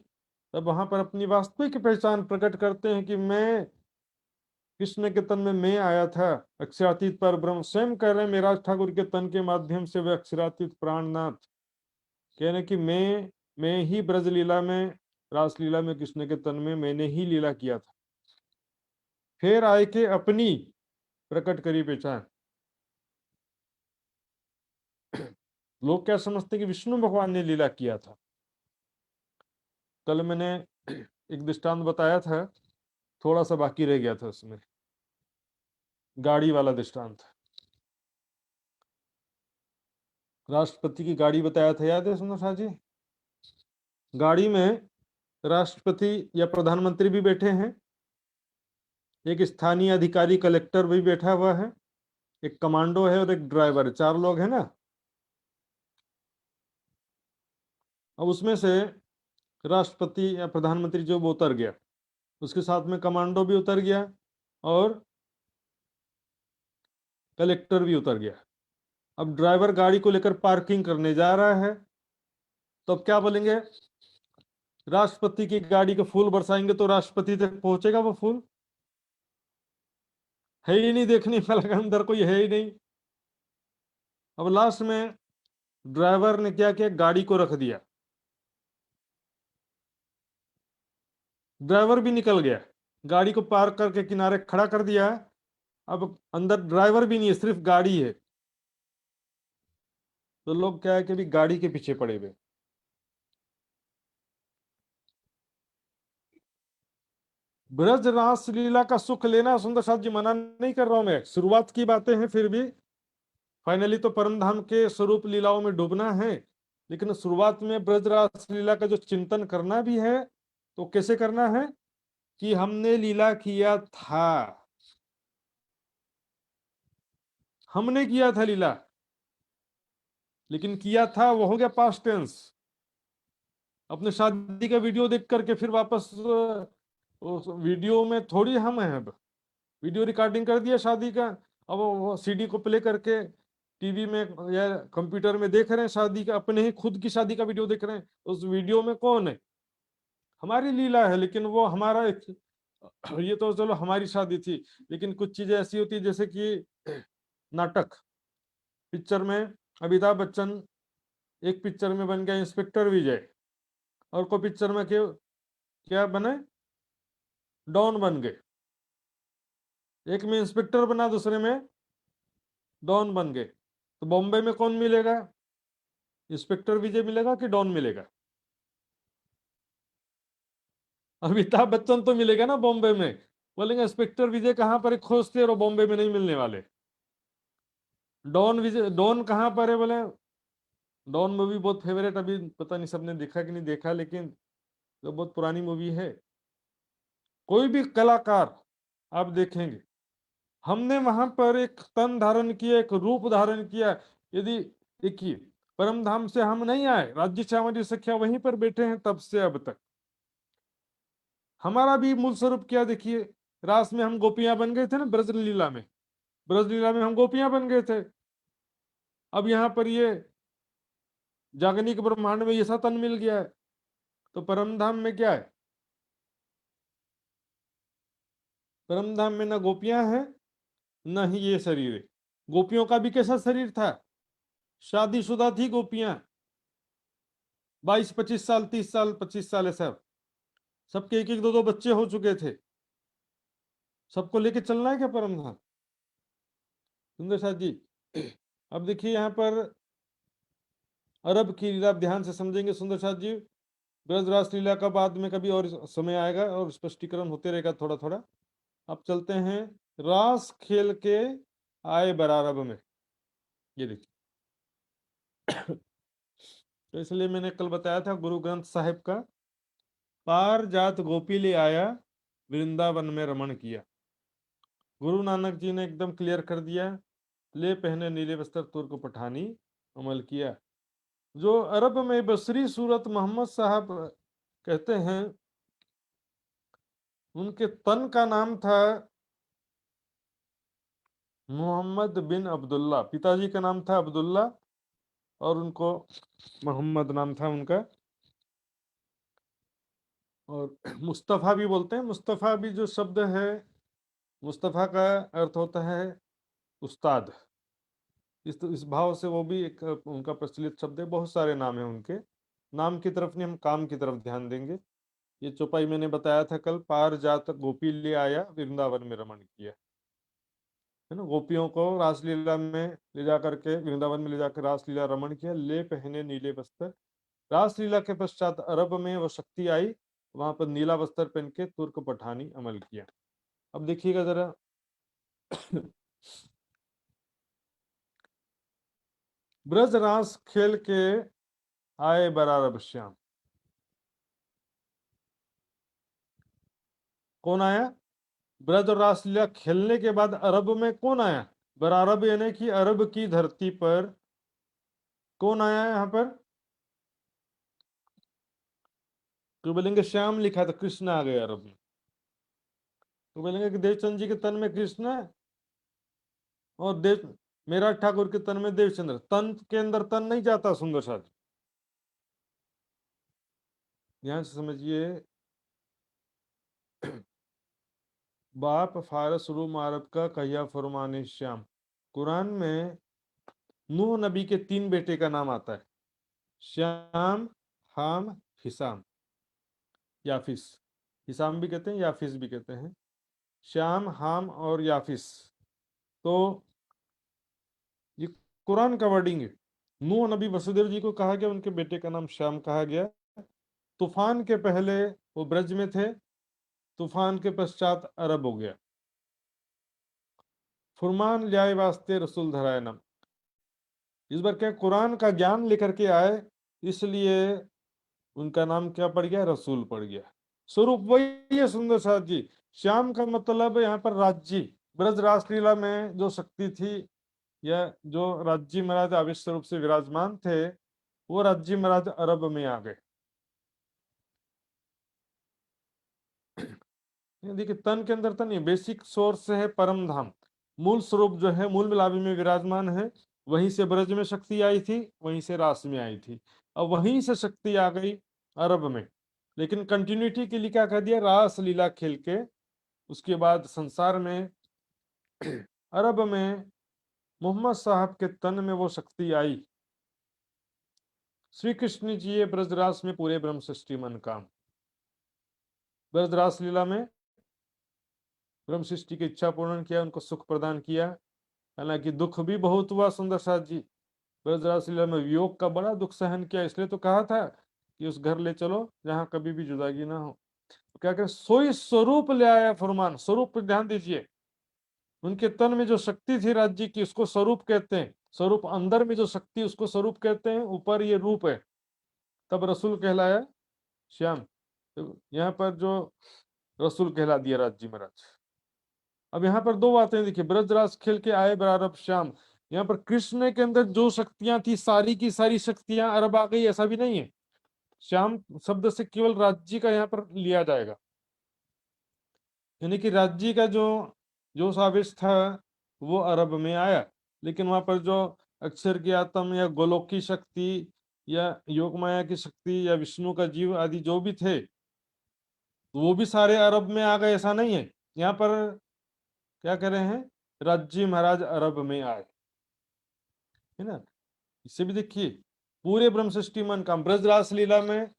तब वहां पर अपनी वास्तविक पहचान प्रकट करते हैं कि मैं कृष्ण के तन में मैं आया था। अक्षरातीत पर ब्रह्म स्वयं कह रहे हैं मेराज ठाकुर के तन के माध्यम से वे अक्षरातीत प्राणनाथ कह रहे कि मैं ही ब्रज लीला में, रासलीला में कृष्ण के तन में मैंने ही लीला किया था। फिर आए के अपनी प्रकट करी पहचान। लोग क्या समझते कि विष्णु भगवान ने लीला किया था। कल मैंने एक दृष्टांत बताया था, थोड़ा सा बाकी रह गया था उसमें, गाड़ी वाला दृष्टांत। राष्ट्रपति की गाड़ी बताया था, याद है सुंदर शाह जी? गाड़ी में राष्ट्रपति या प्रधानमंत्री भी बैठे हैं, एक स्थानीय अधिकारी कलेक्टर भी बैठा हुआ है, एक कमांडो है और एक ड्राइवर है, 4 लोग हैं ना। अब उसमें से राष्ट्रपति या प्रधानमंत्री जो वो उतर गया, उसके साथ में कमांडो भी उतर गया और कलेक्टर भी उतर गया। अब ड्राइवर गाड़ी को लेकर पार्किंग करने जा रहा है। तो अब क्या बोलेंगे, राष्ट्रपति की गाड़ी के फूल बरसाएंगे तो राष्ट्रपति तक पहुंचेगा वो फूल? है ही नहीं, देखने वाला का अंदर कोई है ही नहीं। अब लास्ट में ड्राइवर ने क्या किया, गाड़ी को रख दिया, ड्राइवर भी निकल गया, गाड़ी को पार्क करके किनारे खड़ा कर दिया। अब अंदर ड्राइवर भी नहीं है, सिर्फ गाड़ी है। तो लोग क्या है कि अभी गाड़ी के पीछे पड़े हुए। ब्रज रास लीला का सुख लेना, सुंदर साथ जी मना नहीं कर रहा हूं मैं, शुरुआत की बातें हैं, फिर भी फाइनली तो परम धाम के स्वरूप लीलाओं में डूबना है। लेकिन शुरुआत में ब्रज रास लीला का जो चिंतन करना भी है, तो कैसे करना है कि हमने लीला किया था, हमने किया था लीला, लेकिन किया था वो हो गया पास्ट टेंस। अपने शादी का वीडियो देख करके फिर वापस उस वीडियो में थोड़ी हम हैं। अब वीडियो रिकॉर्डिंग कर दिया शादी का, अब वो सीडी को प्ले करके टीवी में या कंप्यूटर में देख रहे हैं शादी का, अपने ही खुद की शादी का वीडियो देख रहे हैं। उस वीडियो में कौन है? हमारी लीला है, लेकिन वो हमारा एक, ये तो चलो हमारी शादी थी, लेकिन कुछ चीजें ऐसी होती है जैसे कि नाटक, पिक्चर में अमिताभ बच्चन एक पिक्चर में बन गया इंस्पेक्टर विजय, और को पिक्चर में क्या क्या बने, डॉन बन गए। एक में इंस्पेक्टर बना, दूसरे में डॉन बन गए। तो बॉम्बे में कौन मिलेगा, इंस्पेक्टर विजय मिलेगा कि डॉन मिलेगा? अमिताभ बच्चन तो मिलेगा ना बॉम्बे में। बोलेंगे इंस्पेक्टर विजय कहां पर है, खोजते और बॉम्बे में नहीं मिलने वाले। डॉन विजय, डॉन कहां पर है, बोले डॉन मूवी बहुत फेवरेट, अभी पता नहीं सबने देखा कि नहीं देखा, लेकिन तो बहुत पुरानी मूवी है। कोई भी कलाकार आप देखेंगे, हमने वहां पर एक तन धारण किया, एक रूप धारण किया। यदि देखिए, परम धाम से हम नहीं आए, राज्य से हमारी सख्या वहीं पर बैठे हैं तब से अब तक। हमारा भी मूल स्वरूप क्या, देखिए, रास में हम गोपियां बन गए थे ना, ब्रज लीला में, ब्रज लीला में हम गोपियां बन गए थे। अब यहाँ पर ये जागनिक ब्रह्मांड में ये सा तन मिल गया है, तो परम धाम में क्या है, परम धाम में ना गोपियां हैं न ही ये शरीर है। गोपियों का भी कैसा शरीर था, शादीशुदा थी गोपियां, 22-25 साल, 30 साल, 25 साल, ऐसा सबके एक एक दो दो बच्चे हो चुके थे। सबको लेके चलना है क्या परम धाम, सुंदर साथ जी? अब देखिए यहाँ पर अरब की लीला आप ध्यान से समझेंगे सुंदर साथ जी। ब्रज रास लीला का बाद में कभी और समय आएगा और स्पष्टीकरण होते रहेगा थोड़ा थोड़ा। अब चलते हैं रास खेल के आए बरारब में, ये देखिए। तो इसलिए मैंने कल बताया था गुरु ग्रंथ साहिब का, पार जात गोपी ले आया, वृंदावन में रमण किया। गुरु नानक जी ने एकदम क्लियर कर दिया, ले पहने नीले वस्त्र तुर्क पठानी अमल किया। जो अरब में बसरी सूरत मोहम्मद साहब कहते हैं, उनके तन का नाम था मोहम्मद बिन अब्दुल्ला, पिताजी का नाम था अब्दुल्ला और उनको मोहम्मद नाम था उनका। और मुस्तफ़ा भी बोलते हैं, मुस्तफ़ा भी जो शब्द है, मुस्तफ़ा का अर्थ होता है उस्ताद। इस भाव से वो भी एक उनका प्रचलित शब्द है। बहुत सारे नाम है उनके, नाम की तरफ नहीं, हम काम की तरफ ध्यान देंगे। ये चौपाई मैंने बताया था कल, पार जात गोपी ले आया, वृंदावन में रमण किया, है ना। गोपियों को रासलीला में ले जा करके, वृंदावन में ले जाकर रासलीला रमण किया, ले पहने नीले वस्त्र। रासलीला के पश्चात अरब में वो शक्ति आई, वहां पर नीला वस्त्र पहन के तुर्क पठानी अमल किया। अब देखिएगा जरा, ब्रज रास खेल के आए बरारब श्याम, कौन आया? ब्रज और रासलीला खेलने के बाद अरब में कौन आया? बरारब यानी कि अरब की धरती पर कौन आया है यहाँ पर? तो बोलेंगे श्याम लिखा था, कृष्ण आ गए अरब में। तो बोलेंगे कि देवचंद जी के तन में कृष्ण है और देव मेरा ठाकुर के तन में देवचंद्र। तन के अंदर तन नहीं जाता सुंदर साथ। ध्यान से समझिए। बाप फारस रूम अरब का कहिया फरमान श्याम। कुरान में नूह नबी के 3 बेटे का नाम आता है, श्याम, हाम, हिसाम, याफिस। हिसाम भी कहते हैं, याफिस भी कहते हैं। श्याम, हाम और याफिस। तो ये कुरान का वर्डिंग है। नूह नबी वसुदेव जी को कहा गया, उनके बेटे का नाम श्याम कहा गया। तूफान के पहले वो ब्रज में थे, तूफान के पश्चात अरब हो गया। फुरमान ल्याए वास्ते रसूल धराए नाम। इस बार क्या कुरान का ज्ञान लेकर के आए, इसलिए उनका नाम क्या पड़ गया, रसूल पड़ गया। स्वरूप वही है सुंदर साथ जी। श्याम का मतलब यहाँ पर राज्य, ब्रज रासलीला में जो शक्ति थी या जो राज्य महाराज आविष्ट रूप से विराजमान थे, वो राज्य महाराज अरब में आ गए। देखिए तन के अंदर तन, बेसिक सोर्स है परम धाम। मूल स्वरूप जो है मूल मिलापी में विराजमान है। वहीं से ब्रज में शक्ति आई थी, वहीं से रास में आई थी, अब वहीं से शक्ति आ गई अरब में। लेकिन कंटिन्यूटी के लिए क्या कह दिया, रास लीला खेल के उसके बाद संसार में अरब में मोहम्मद साहब के तन में वो शक्ति आई। श्री कृष्ण जी ब्रजरास में पूरे ब्रह्म सृष्टि मन काम। ब्रजरास लीला में ब्रह्म सृष्टि की इच्छा पूर्ण किया, उनको सुख प्रदान किया। हालांकि दुख भी बहुत हुआ सुंदर साथ जी। ब्रजरास लीला में वियोग का बड़ा दुख सहन किया, इसलिए तो कहा था कि उस घर ले चलो जहां कभी भी जुदागी ना हो। तो क्या करें, सोई स्वरूप ले आया फरमान। स्वरूप पर ध्यान दीजिए। उनके तन में जो शक्ति थी राज्य की, उसको स्वरूप कहते हैं। स्वरूप अंदर में जो शक्ति, उसको स्वरूप कहते हैं, ऊपर ये रूप है, तब रसूल कहलाया श्याम। तो यहाँ पर जो रसूल कहला दिया राज्य महाराज। अब यहाँ पर 2 बातें देखिए, ब्रजराज खेल के आए बरारब श्याम। यहाँ पर कृष्ण के अंदर जो शक्तियां थी, सारी की सारी शक्तियां अरब आ गई, ऐसा भी नहीं है। श्याम शब्द से केवल राज्य का यहाँ पर लिया जाएगा, यानी कि राज्य का जो साविश था वो अरब में आया। लेकिन वहां पर जो अक्षर की आत्म या गोलोक की शक्ति या योग माया की शक्ति या विष्णु का जीव आदि जो भी थे, वो भी सारे अरब में आ गए, ऐसा नहीं है। यहाँ पर क्या कह रहे हैं, राज्य महाराज अरब में आए, है ना। इससे भी देखिए पूरे ब्रह्म सृष्टि मन का ब्रजरास लीला में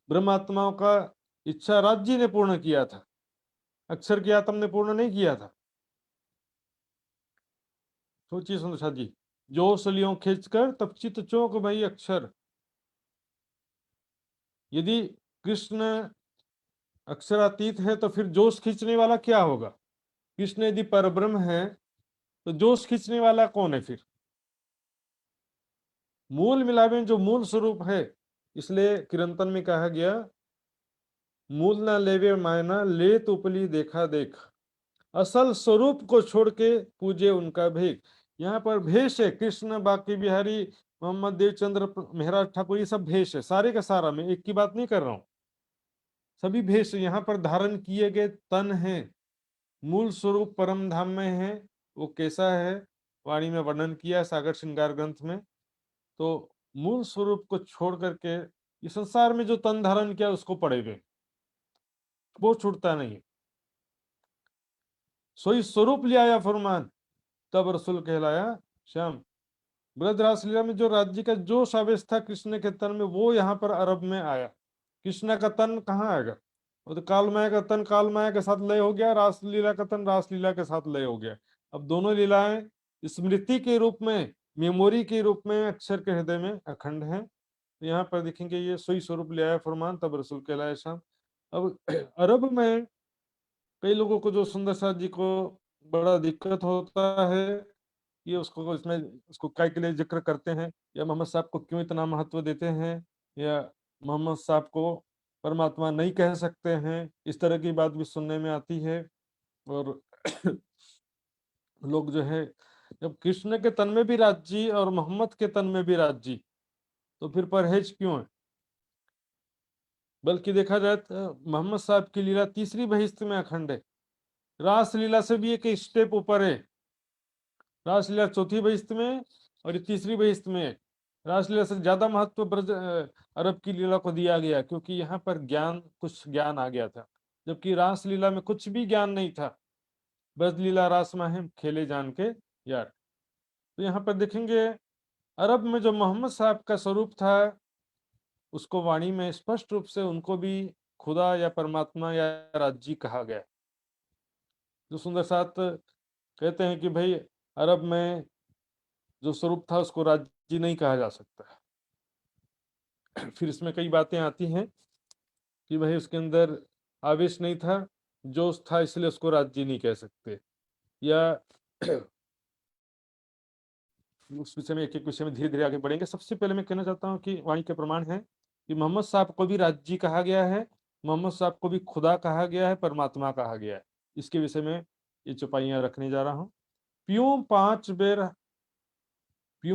ब्रह्मात्माओं का इच्छा राज्य ने पूर्ण किया था, अक्षर की आत्म ने पूर्ण नहीं किया था। सोचिए सुंदर जी, जो सलियों खींचकर तब चित चौक भई अक्षर। यदि कृष्ण अक्षरातीत है तो फिर जोश खींचने वाला क्या होगा। कृष्ण यदि परब्रह्म है तो जोश खींचने वाला कौन है फिर। मूल मिलावे जो मूल स्वरूप है, इसलिए कीर्तन में कहा गया, मूल ना लेवे मायना ले तुपली देखा देख। असल स्वरूप को छोड़ के पूजे उनका भेद। यहाँ पर भेष है, कृष्ण बाकी बिहारी मोहम्मद देवचंद्र मेहराज ठाकुर, ये सब भेष है सारे का सारा। मैं एक की बात नहीं कर रहा हूँ, सभी भेष यहाँ पर धारण किए गए तन है। मूल स्वरूप परम धाम में है, वो कैसा है वाणी में वर्णन किया सागर श्रृंगार ग्रंथ में। तो मूल स्वरूप को छोड़ करके इस संसार में जो तन धारण किया उसको पड़े गए, वो छूटता नहीं। सोई स्वरूप ले आया फरमान, तब रसूल कहलाया श्याम। ब्रजरास लीला में जो राज्य का जो सावेश था कृष्ण के तन में, वो यहाँ पर अरब में आया। कृष्ण का तन कहाँ आएगा, वो तो कालमाया का तन कालमाया के साथ लय हो गया, रासलीला का तन रासलीला के साथ लय हो गया। अब दोनों लीलाएं स्मृति के रूप में, मेमोरी के रूप में अक्षर के हृदय में अखंड है। यहाँ पर देखेंगे ये सोई स्वरूप ले आया फरमान, तब रसूल कहलाया श्याम। अब अरब में कई लोगों को जो सुंदर साथ जी को बड़ा दिक्कत होता है, ये उसको इसमें उसको काय के लिए जिक्र करते हैं, या मोहम्मद साहब को क्यों इतना महत्व देते हैं, या मोहम्मद साहब को परमात्मा नहीं कह सकते हैं, इस तरह की बात भी सुनने में आती है। और लोग जो है, जब कृष्ण के तन में भी राज्य और मोहम्मद के तन में भी राज्य, तो फिर परहेज क्यों है। बल्कि देखा जाए तो मोहम्मद साहब की लीला तीसरी बहिश्त में अखंड है, रास लीला से भी एक स्टेप ऊपर है। रासलीला चौथी बहिश्त में और ये तीसरी बहिश्त में। रासलीला से ज्यादा महत्व अरब की लीला को दिया गया, क्योंकि यहाँ पर कुछ ज्ञान आ गया था, जबकि रासलीला में कुछ भी ज्ञान नहीं था। ब्रज लीला रास में खेले जान के यार। तो यहाँ पर देखेंगे अरब में जो मोहम्मद साहब का स्वरूप था, उसको वाणी में स्पष्ट रूप से उनको भी खुदा या परमात्मा या राज्य कहा गया। जो सुंदर साथ कहते हैं कि भाई अरब में जो स्वरूप था उसको राज्य नहीं कहा जा सकता। फिर इसमें कई बातें आती हैं कि भाई उसके अंदर आवेश नहीं था, जोश था, इसलिए उसको राज्य नहीं कह सकते। या उस विषय में एक एक विषय में धीरे धीरे आगे बढ़ेंगे। सबसे पहले मैं कहना चाहता हूँ कि वाणी के प्रमाण है कि मोहम्मद साहब को भी राज्य कहा गया है, मोहम्मद साहब को भी खुदा कहा गया है, परमात्मा कहा गया है। इसके विषय में ये चौपाइयां रखने जा रहा हूँ। प्यूं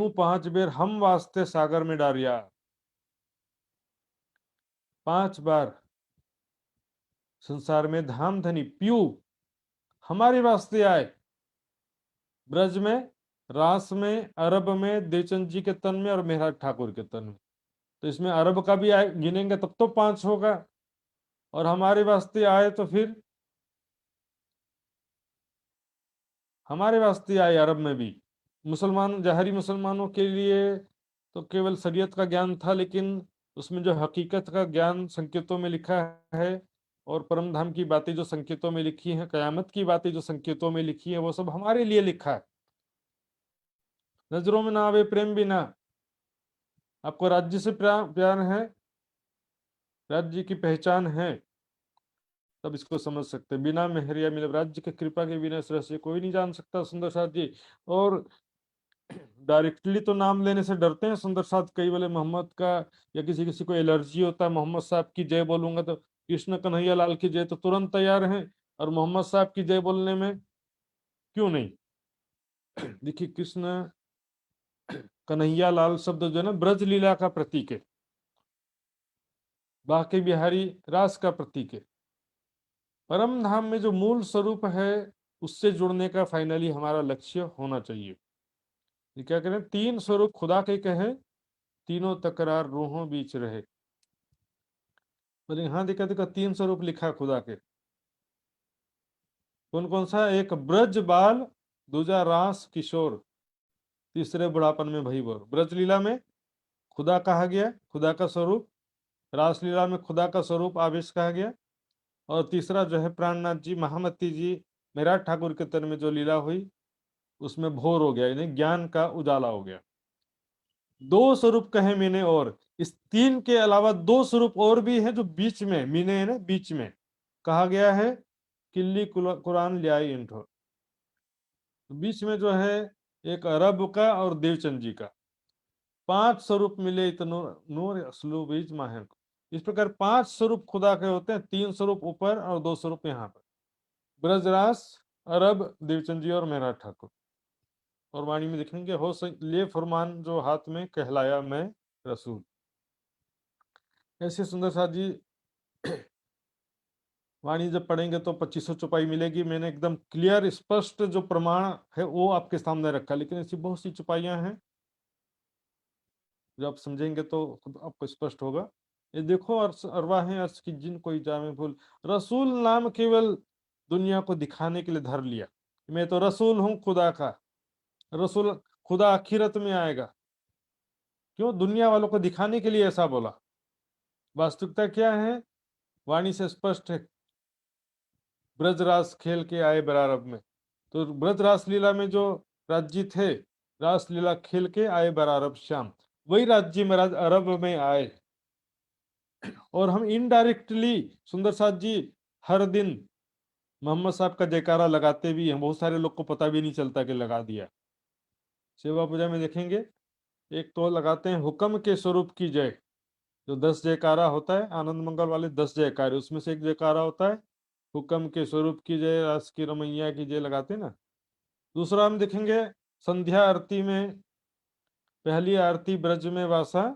पांच बेर हम वास्ते सागर में डारिया। 5 बार संसार में धाम धनी प्यू हमारे वास्ते आए, ब्रज में, रास में, अरब में, देवचंद जी के तन में और मेहराज ठाकुर के तन में। तो इसमें अरब का भी आए गिनेंगे तब तो 5 होगा, और हमारे वास्ते आए तो फिर हमारे वास्ते आए अरब में भी। मुसलमान जहरी मुसलमानों के लिए तो केवल शरीयत का ज्ञान था, लेकिन उसमें जो हकीकत का ज्ञान संकेतों में लिखा है, और परम धाम की बातें जो संकेतों में लिखी हैं, कयामत की बातें जो संकेतों में लिखी हैं, वो सब हमारे लिए लिखा है। नजरों में ना आवे प्रेम बिना। आपको राज्य से प्यार है, राज्य की पहचान है, तब इसको समझ सकते। बिना मेहर या मिलब, राज्य की कृपा के बिना इस रहस्य कोई नहीं जान सकता, सुंदर साथ जी। और डायरेक्टली तो नाम लेने से डरते हैं सुंदर साथ, कई बोले मोहम्मद का, या किसी किसी को एलर्जी होता है, मोहम्मद साहब की जय बोलूंगा तो कृष्ण कन्हैया लाल की जय तो तुरंत तैयार हैं, और मोहम्मद साहब की जय बोलने में क्यों नहीं। देखिए कृष्ण कन्हैया लाल शब्द जो है ना, ब्रज लीला का प्रतीक है, बांके बिहारी रास का प्रतीक है। परम धाम में जो मूल स्वरूप है, उससे जुड़ने का फाइनली हमारा लक्ष्य होना चाहिए। ये क्या करें, 3 स्वरूप खुदा के कहे, तीनों तकरार रूहों बीच रहे। बोले हाँ, देखा देखा 3 स्वरूप लिखा खुदा के। कौन कौन सा? एक ब्रज बाल, दूजा रास किशोर, तीसरे बुढ़ापन में भई बोर। ब्रज लीला में खुदा कहा गया, खुदा का स्वरूप। रासलीला में खुदा का स्वरूप आवेश कहा गया। और तीसरा जो है प्राणनाथ जी, महामती जी, मेराज ठाकुर के तन में जो लीला हुई, उसमें भोर हो गया, यानी ज्ञान का उजाला हो गया। 2 स्वरूप कहे मैंने, और इस 3 के अलावा 2 स्वरूप और भी हैं जो बीच में, मीने है ना, बीच में कहा गया है, किल्ली कुरान ल्याई इंठो। बीच में जो है एक अरब का और देवचंद जी का, 5 स्वरूप मिले इतनो नूर असलू बीज माहिर को। इस प्रकार 5 स्वरूप खुदा के होते हैं, 3 स्वरूप ऊपर और 2 स्वरूप यहाँ पर। ब्रजरास, अरब, देवचंद जी और मेहराज ठाकुर। और वाणी में देखेंगे, हो ले फरमान जो हाथ में, कहलाया मैं रसूल। ऐसे सुंदर साथ जी वाणी जब पढ़ेंगे तो 2500 चौपाई मिलेगी। मैंने एकदम क्लियर स्पष्ट जो प्रमाण है वो आपके सामने रखा, लेकिन ऐसी बहुत सी चौपाइयां हैं जो आप समझेंगे तो खुद आपको स्पष्ट होगा। ये देखो, अरवाहें अर्श की जिन कोई जामे भूल। रसूल नाम केवल दुनिया को दिखाने के लिए धर लिया, मैं तो रसूल हूं खुदा का। रसूल खुदा आखिरत में आएगा, क्यों? दुनिया वालों को दिखाने के लिए ऐसा बोला। वास्तविकता क्या है? वाणी से स्पष्ट है, ब्रजरास खेल के आए बरारब में। तो ब्रजरास लीला में जो राज्य थे, रास लीला खेल के आए बरारब श्याम, वही राज्य महाराज अरब में आए। और हम इनडायरेक्टली सुंदर साथ जी हर दिन मोहम्मद साहब का जयकारा लगाते भी हैं, बहुत सारे लोग को पता भी नहीं चलता कि लगा दिया। सेवा पूजा में देखेंगे, एक तो लगाते हैं हुक्म के स्वरूप की जय, जो 10 जयकारा होता है, आनंद मंगल वाले 10 जयकारे, उसमें से एक जयकारा होता है हुक्म के स्वरूप की जय, रास की रमैया की जय लगाते ना। दूसरा हम देखेंगे संध्या आरती में, पहली आरती ब्रज में वासा,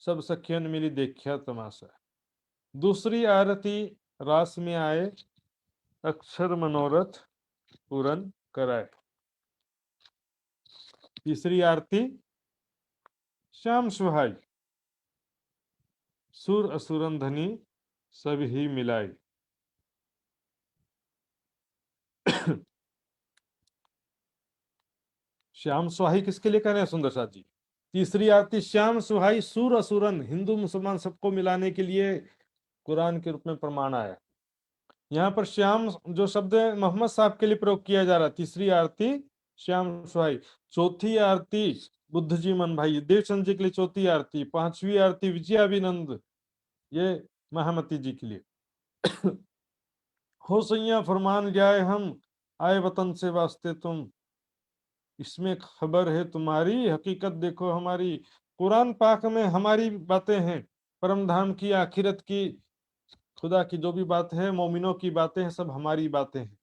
सब सखियन मिली देखिया तमाशा। दूसरी आरती रास में आए, अक्षर मनोरथ पूरन कराए। तीसरी आरती श्याम सुहाई सुर असुरन धनी सब ही मिलाई। श्याम सुहाई किसके लिए कह रहे हैं सुंदर साथ जी? तीसरी आरती श्याम सुहाई सुर असुरन, हिंदू मुसलमान सबको मिलाने के लिए कुरान के रूप में प्रमाण आया। यहाँ पर श्याम जो शब्द है मोहम्मद साहब के लिए प्रयोग किया जा रहा है। तीसरी आरती श्याम सुहाई, चौथी आरती बुद्ध जी मन भाई देवचंद जी के लिए चौथी आरती, पांचवी आरती विजयाभिनंद ये महामती जी के लिए। हो सैया फरमान जाए हम आए वतन से वास्ते तुम, इसमें खबर है तुम्हारी हकीकत देखो हमारी। कुरान पाक में हमारी बातें हैं, परम धाम की आखिरत की खुदा की जो भी बात है मोमिनों की बातें हैं, सब हमारी बातें हैं।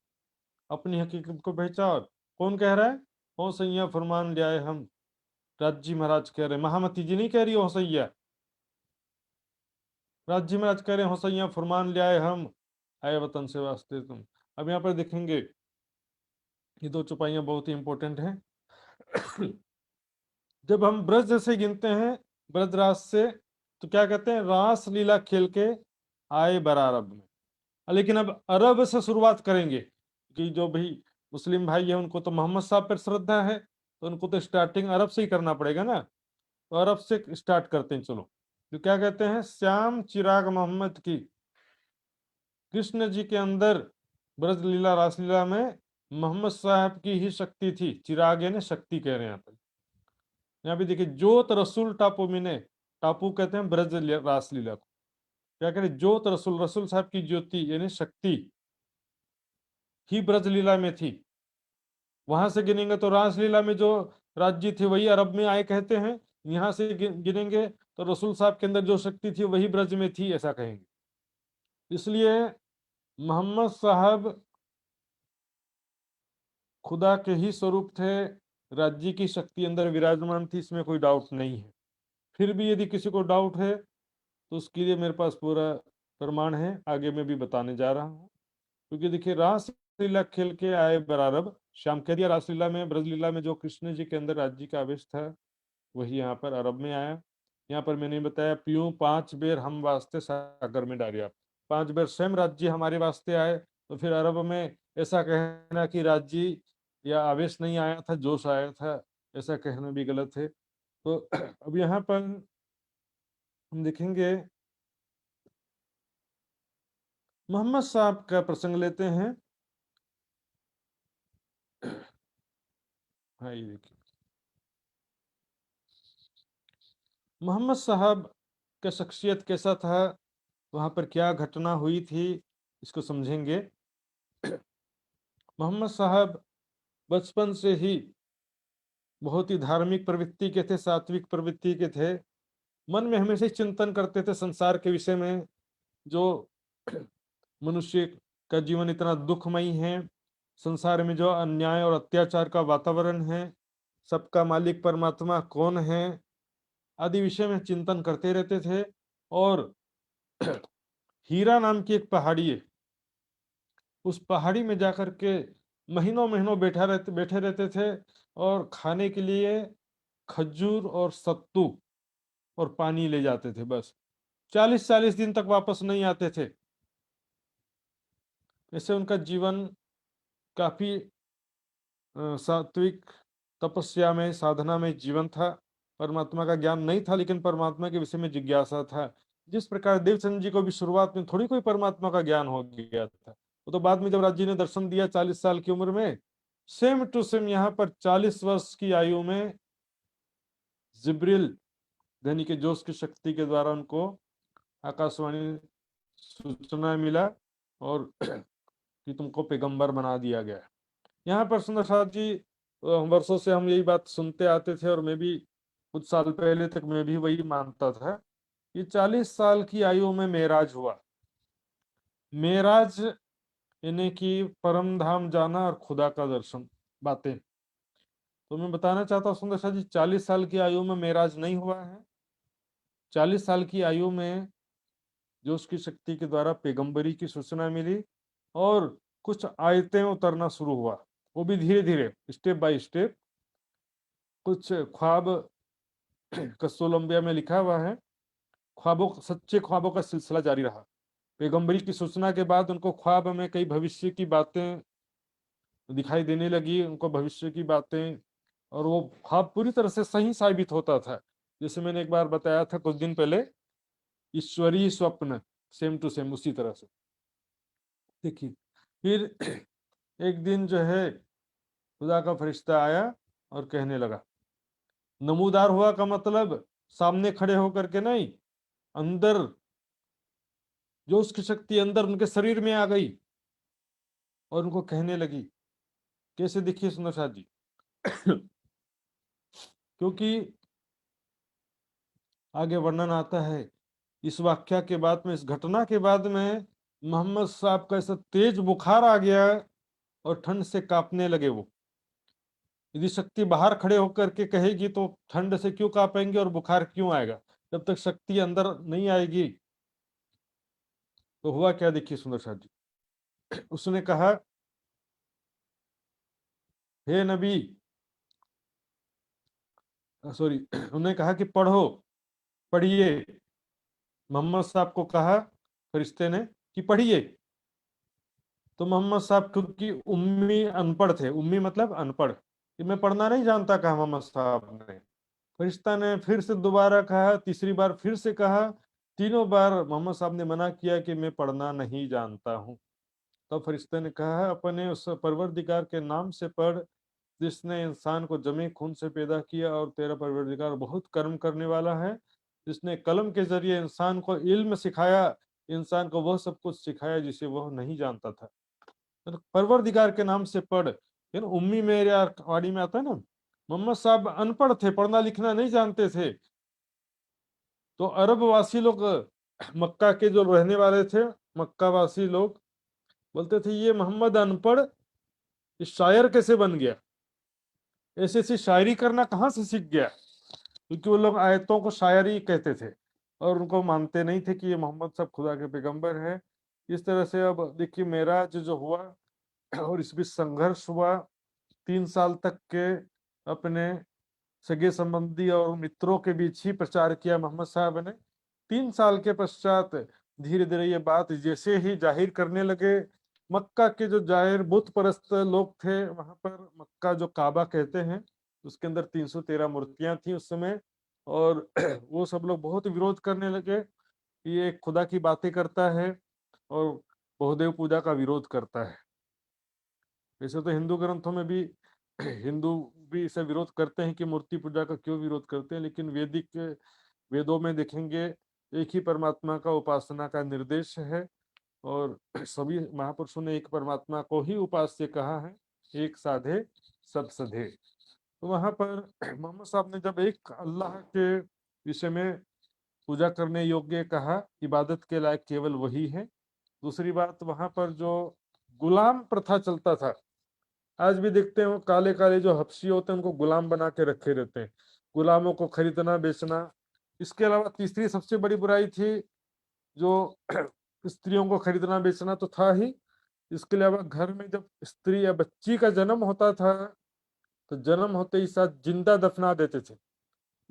अपनी हकीकत को पहचान। कौन कह रहा है? हो सैया फरमान जाए हम, राजी महाराज कह रहे, महामती जी नहीं कह रही हो सैया, राजी महाराज कह रहे हो सैया फरमान ले आए हम आए वतन से वास्ते तुम। अब यहाँ पर देखेंगे ये दो चौपाइयां बहुत ही इंपॉर्टेंट हैं। जब हम ब्रज से गिनते हैं ब्रजराज से, तो क्या कहते हैं? रास लीला खेल के आए बरारब में। लेकिन अब अरब से शुरुआत करेंगे कि जो भी मुस्लिम भाई है उनको तो मोहम्मद साहब पर श्रद्धा है, तो उनको तो स्टार्टिंग अरब से ही करना पड़ेगा ना। तो अरब से स्टार्ट करते हैं चलो। तो क्या कहते हैं? श्याम चिराग मोहम्मद की, कृष्ण जी के अंदर ब्रज लीला रासलीला में मोहम्मद साहब की ही शक्ति थी। चिराग यानी शक्ति कह रहे हैं यहाँ पर। यहाँ भी देखिए जोत रसूल टापू मिने, टापू कहते हैं ब्रज रासलीला को। क्या करें? जोत रसूल, रसूल साहब की ज्योति यानी शक्ति ही ब्रज लीला में थी। वहां से गिनेंगे तो रासलीला में जो राज्य थे वही अरब में आए कहते हैं। यहाँ से गिनेंगे तो रसूल साहब के अंदर जो शक्ति थी वही ब्रज में थी, ऐसा कहेंगे। इसलिए मोहम्मद साहब खुदा के ही स्वरूप थे, राज्य की शक्ति अंदर विराजमान थी, इसमें कोई डाउट नहीं है। फिर भी यदि किसी को डाउट है तो उसके लिए मेरे पास पूरा प्रमाण है, आगे मैं भी बताने जा रहा हूँ। क्योंकि देखिए रासलीला खेल के आए बरारब, श्याम कह दिया रासलीला में ब्रजलीला में जो कृष्ण जी के अंदर राज्य का आवेश था वही यहाँ पर अरब में आया। यहाँ पर मैंने बताया प्यूं 5 बेर हम वास्ते सागर में डालिया, 5 बेर स्वयं राज्य हमारे वास्ते आए। तो फिर अरब में ऐसा कहना कि राज्य या आवेश नहीं आया था, जोश आया था, ऐसा कहना भी गलत है। तो अब यहाँ पर हम देखेंगे मोहम्मद साहब का प्रसंग लेते हैं। हाँ ये देखिए मोहम्मद साहब का शख्सियत कैसा था, वहां पर क्या घटना हुई थी, इसको समझेंगे। मोहम्मद साहब बचपन से ही बहुत ही धार्मिक प्रवृत्ति के थे, सात्विक प्रवृत्ति के थे। मन में हमेशा ही चिंतन करते थे संसार के विषय में, जो मनुष्य का जीवन इतना दुखमयी है, संसार में जो अन्याय और अत्याचार का वातावरण है, सबका मालिक परमात्मा कौन है, आदि विषय में चिंतन करते रहते थे। और हीरा नाम की एक पहाड़ी है, उस पहाड़ी में जाकर के महीनों महीनों बैठे रहते थे और खाने के लिए खजूर और सत्तू और पानी ले जाते थे। बस 40-40 दिन तक वापस नहीं आते थे। ऐसे उनका जीवन काफी सात्विक तपस्या में, साधना में जीवन था। परमात्मा का ज्ञान नहीं था, लेकिन परमात्मा के विषय में जिज्ञासा था। जिस प्रकार देवचंद जी को भी शुरुआत में थोड़ी कोई परमात्मा का ज्ञान हो गया था, वो तो बाद में जब राज्य ने दर्शन दिया 40 साल की उम्र में, सेम टू सेम यहाँ पर 40 वर्ष की आयु में जिब्रिल धनी के जोश की शक्ति के द्वारा उनको आकाशवाणी सूचना मिला और कि तुमको पैगंबर बना दिया गया। यहाँ पर सुंदर साथ जी वर्षों से हम यही बात सुनते आते थे और मैं भी कुछ साल पहले तक मैं भी वही मानता था कि 40 साल की आयु में मेराज हुआ। मेराज यानी कि परम धाम जाना और खुदा का दर्शन, बातें। तो मैं बताना चाहता हूँ सुंदर साथ जी, 40 साल की आयु में मेराज नहीं हुआ है। 40 साल की आयु में जो उसकी शक्ति के द्वारा पैगंबरी की सूचना मिली और कुछ आयतें उतरना शुरू हुआ, वो भी धीरे धीरे स्टेप बाय स्टेप। कुछ ख्वाब कोलंबिया में लिखा हुआ है, सच्चे ख्वाबों का सिलसिला जारी रहा। पैगंबरी की सूचना के बाद उनको ख्वाब में कई भविष्य की बातें दिखाई देने लगी, उनको भविष्य की बातें, और वो ख्वाब पूरी तरह से सही साबित होता था। जैसे मैंने एक बार बताया था कुछ दिन पहले, ईश्वरीय स्वप्न सेम टू सेम उसी तरह से। देखिए, फिर एक दिन जो है खुदा का फरिश्ता आया और कहने लगा, नमूदार हुआ का मतलब सामने खड़े होकर के नहीं, अंदर जो उसकी शक्ति अंदर उनके शरीर में आ गई और उनको कहने लगी। कैसे? देखिए सुंदर साथ जी, क्योंकि आगे वर्णन आता है इस वाक्या के बाद में, इस घटना के बाद में मोहम्मद साहब का ऐसा तेज बुखार आ गया और ठंड से कांपने लगे वो। यदि शक्ति बाहर खड़े होकर के कहेगी तो ठंड से क्यों कांपेंगे और बुखार क्यों आएगा? जब तक शक्ति अंदर नहीं आएगी। तो हुआ क्या? देखिए सुंदर साथ जी, उसने कहा, हे नबी, सॉरी, उन्होंने कहा कि पढ़ो, पढ़िए। मोहम्मद साहब को कहा फरिश्ते ने कि पढ़िए। तो मोहम्मद साहब क्योंकि उम्मी अनपढ़ थे, उम्मी मतलब अनपढ़, कि मैं पढ़ना नहीं जानता, कहा मोहम्मद साहब ने। फरिश्ता ने फिर से दोबारा कहा, तीसरी बार फिर से कहा, तीनों बार मोहम्मद साहब ने मना किया कि मैं पढ़ना नहीं जानता हूँ। तो फरिश्ते ने कहा, अपने उस परवरदिगार के नाम से पढ़ जिसने इंसान को जमे खून से पैदा किया, और तेरा परवरदिगार बहुत कर्म करने वाला है, जिसने कलम के जरिए इंसान को इल्म सिखाया, इंसान को वह सब कुछ सिखाया जिसे वह नहीं जानता था। तो परवरदिगार के नाम से पढ़, ना उम्मी मेरे वाणी में आता है ना। मोहम्मद साहब अनपढ़ थे, पढ़ना लिखना नहीं जानते थे। तो अरब वासी लोग, मक्का के जो रहने वाले थे, मक्का वासी लोग बोलते थे, ये मोहम्मद अनपढ़ इस शायर कैसे बन गया, ऐसी ऐसी शायरी करना कहाँ से सीख गया? क्योंकि वो लोग आयतों को शायरी कहते थे और उनको मानते नहीं थे कि ये मोहम्मद साहब खुदा के पैगंबर है। इस तरह से अब देखिए मेराज जो हुआ और इस बीच संघर्ष हुआ। 3 साल तक के अपने सगे संबंधी और मित्रों के बीच ही प्रचार किया मोहम्मद साहब ने। 3 साल के पश्चात धीरे धीरे ये बात जैसे ही जाहिर करने लगे, मक्का के जो जाहिर बुत परस्त लोग थे, वहां पर मक्का जो काबा कहते हैं, उसके अंदर 313 मूर्तियां थी उस समय, और वो सब लोग बहुत विरोध करने लगे कि ये खुदा की बातें करता है और बहुदेव पूजा का विरोध करता है। वैसे तो हिंदू ग्रंथों में भी हिंदू भी इसे विरोध करते हैं कि मूर्ति पूजा का क्यों विरोध करते हैं, लेकिन वैदिक वेदों में देखेंगे एक ही परमात्मा का उपासना का निर्देश है, और सभी महापुरुषों ने एक परमात्मा को ही उपास्य कहा है, एक साधे सब सधे। तो वहां पर मोहम्मद साहब ने जब एक अल्लाह के विषय में पूजा करने योग्य कहा, इबादत के लायक केवल वही है। दूसरी बात, वहां पर जो गुलाम प्रथा चलता था, आज भी देखते हैं वो काले काले जो हबशी होते हैं उनको गुलाम बना के रखे रहते हैं, गुलामों को खरीदना बेचना। इसके अलावा तीसरी सबसे बड़ी बुराई थी जो स्त्रियों को खरीदना बेचना तो था ही। इसके अलावा घर में जब स्त्री या बच्ची का जन्म होता था तो जन्म होते ही साथ जिंदा दफना देते थे।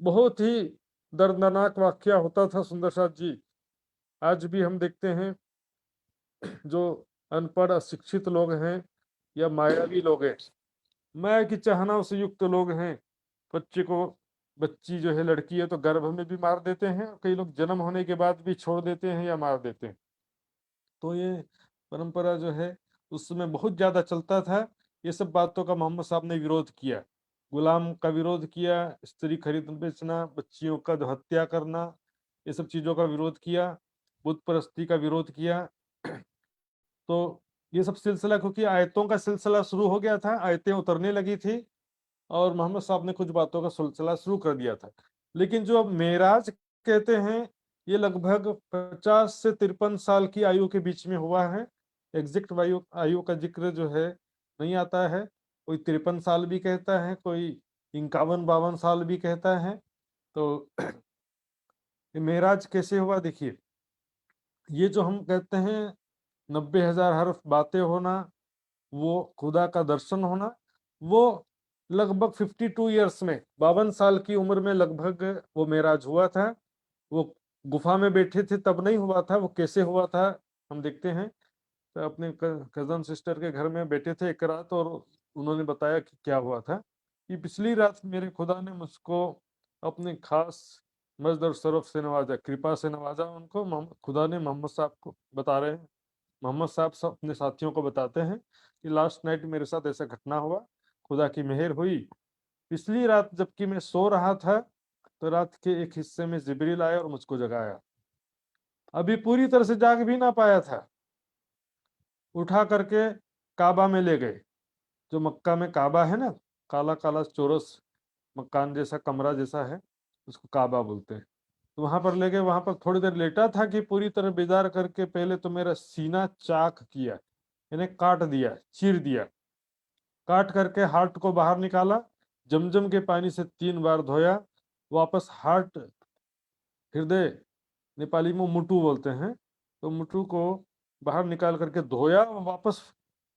बहुत ही दर्दनाक वाकया होता था सुंदर साथ जी। आज भी हम देखते हैं जो अनपढ़ अशिक्षित लोग हैं या मायावी लोग हैं, माया की चाहनाओं से युक्त लोग हैं, बच्चे को, बच्ची जो है लड़की है तो गर्भ में भी मार देते हैं, कई लोग जन्म होने के बाद भी छोड़ देते हैं या मार देते हैं। तो ये परंपरा जो है उस समय बहुत ज्यादा चलता था। ये सब बातों का मोहम्मद साहब ने विरोध किया, गुलाम का विरोध किया, स्त्री खरीद बेचना, बच्चियों का जो हत्या करना, ये सब चीजों का विरोध किया, बुत परस्ती का विरोध किया। तो ये सब सिलसिला, क्योंकि आयतों का सिलसिला शुरू हो गया था, आयतें उतरने लगी थी और मोहम्मद साहब ने कुछ बातों का सिलसिला शुरू कर दिया था। लेकिन जो अब मेराज कहते हैं, ये लगभग 50 से 53 साल की आयु के बीच में हुआ है। एग्जैक्ट आयु आयु का जिक्र जो है नहीं आता है, कोई 53 साल भी कहता है, कोई 51-52 साल भी कहता है। तो ये मेराज कैसे हुआ? देखिए, ये जो हम कहते हैं 90,000 हर्फ बातें होना, वो खुदा का दर्शन होना, वो लगभग 52 ईयर्स में, 52 साल की उम्र में लगभग वो मेराज हुआ था। वो गुफा में बैठे थे तब नहीं हुआ था, वो कैसे हुआ था हम देखते हैं। तो अपने कजन सिस्टर के घर में बैठे थे एक रात, और उन्होंने बताया कि क्या हुआ था कि पिछली रात मेरे खुदा ने मुझको अपने खास मर्द और शरफ से नवाजा, कृपा से नवाजा उनको। खुदा ने मोहम्मद साहब को बता रहे हैं, मोहम्मद साहब सब अपने साथियों को बताते हैं कि लास्ट नाइट मेरे साथ ऐसा घटना हुआ, खुदा की मेहर हुई। पिछली रात जबकि मैं सो रहा था तो रात के एक हिस्से में जिब्रील आया और मुझको जगाया। अभी पूरी तरह से जाग भी ना पाया था, उठा करके काबा में ले गए। जो मक्का में काबा है ना, काला काला चौरस मकान जैसा, कमरा जैसा है, उसको काबा बोलते हैं। तो वहां पर ले गए, वहां पर थोड़ी देर लेटा था कि पूरी तरह बेदार करके पहले तो मेरा सीना चाक किया, यानी काट दिया, चीर दिया। काट करके हार्ट को बाहर निकाला, जमजम के पानी से 3 बार धोया, वापस हार्ट, हृदय नेपाली में मुटु बोलते हैं, तो मुटु को बाहर निकाल करके धोया, वापस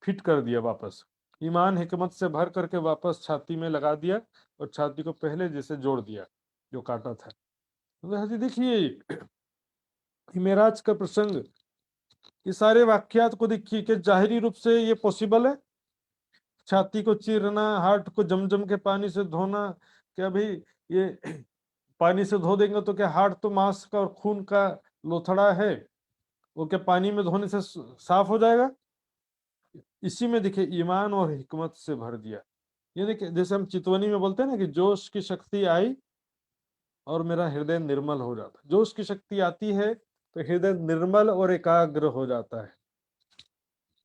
फिट कर दिया, वापस ईमान हिकमत से भर करके वापस छाती में लगा दिया, और छाती को पहले जैसे जोड़ दिया जो काटा था। तो देखिए मेराज का प्रसंग, ये सारे वाक्यात को देखिए कि जाहिरी रूप से ये पॉसिबल है। छाती को चीरना, हार्ट को जमजम के पानी से धोना, क्या भाई ये पानी से धो देंगे तो क्या हार्ट तो मांस का और खून का लोथड़ा है, वो क्या पानी में धोने से साफ हो जाएगा? इसी में देखिए ईमान और हिकमत से भर दिया। ये देखिए जैसे हम चितवनी में बोलते हैं ना कि जोश की शक्ति आई और मेरा हृदय निर्मल हो जाता है। जोश की शक्ति आती है तो हृदय निर्मल और एकाग्र हो जाता है,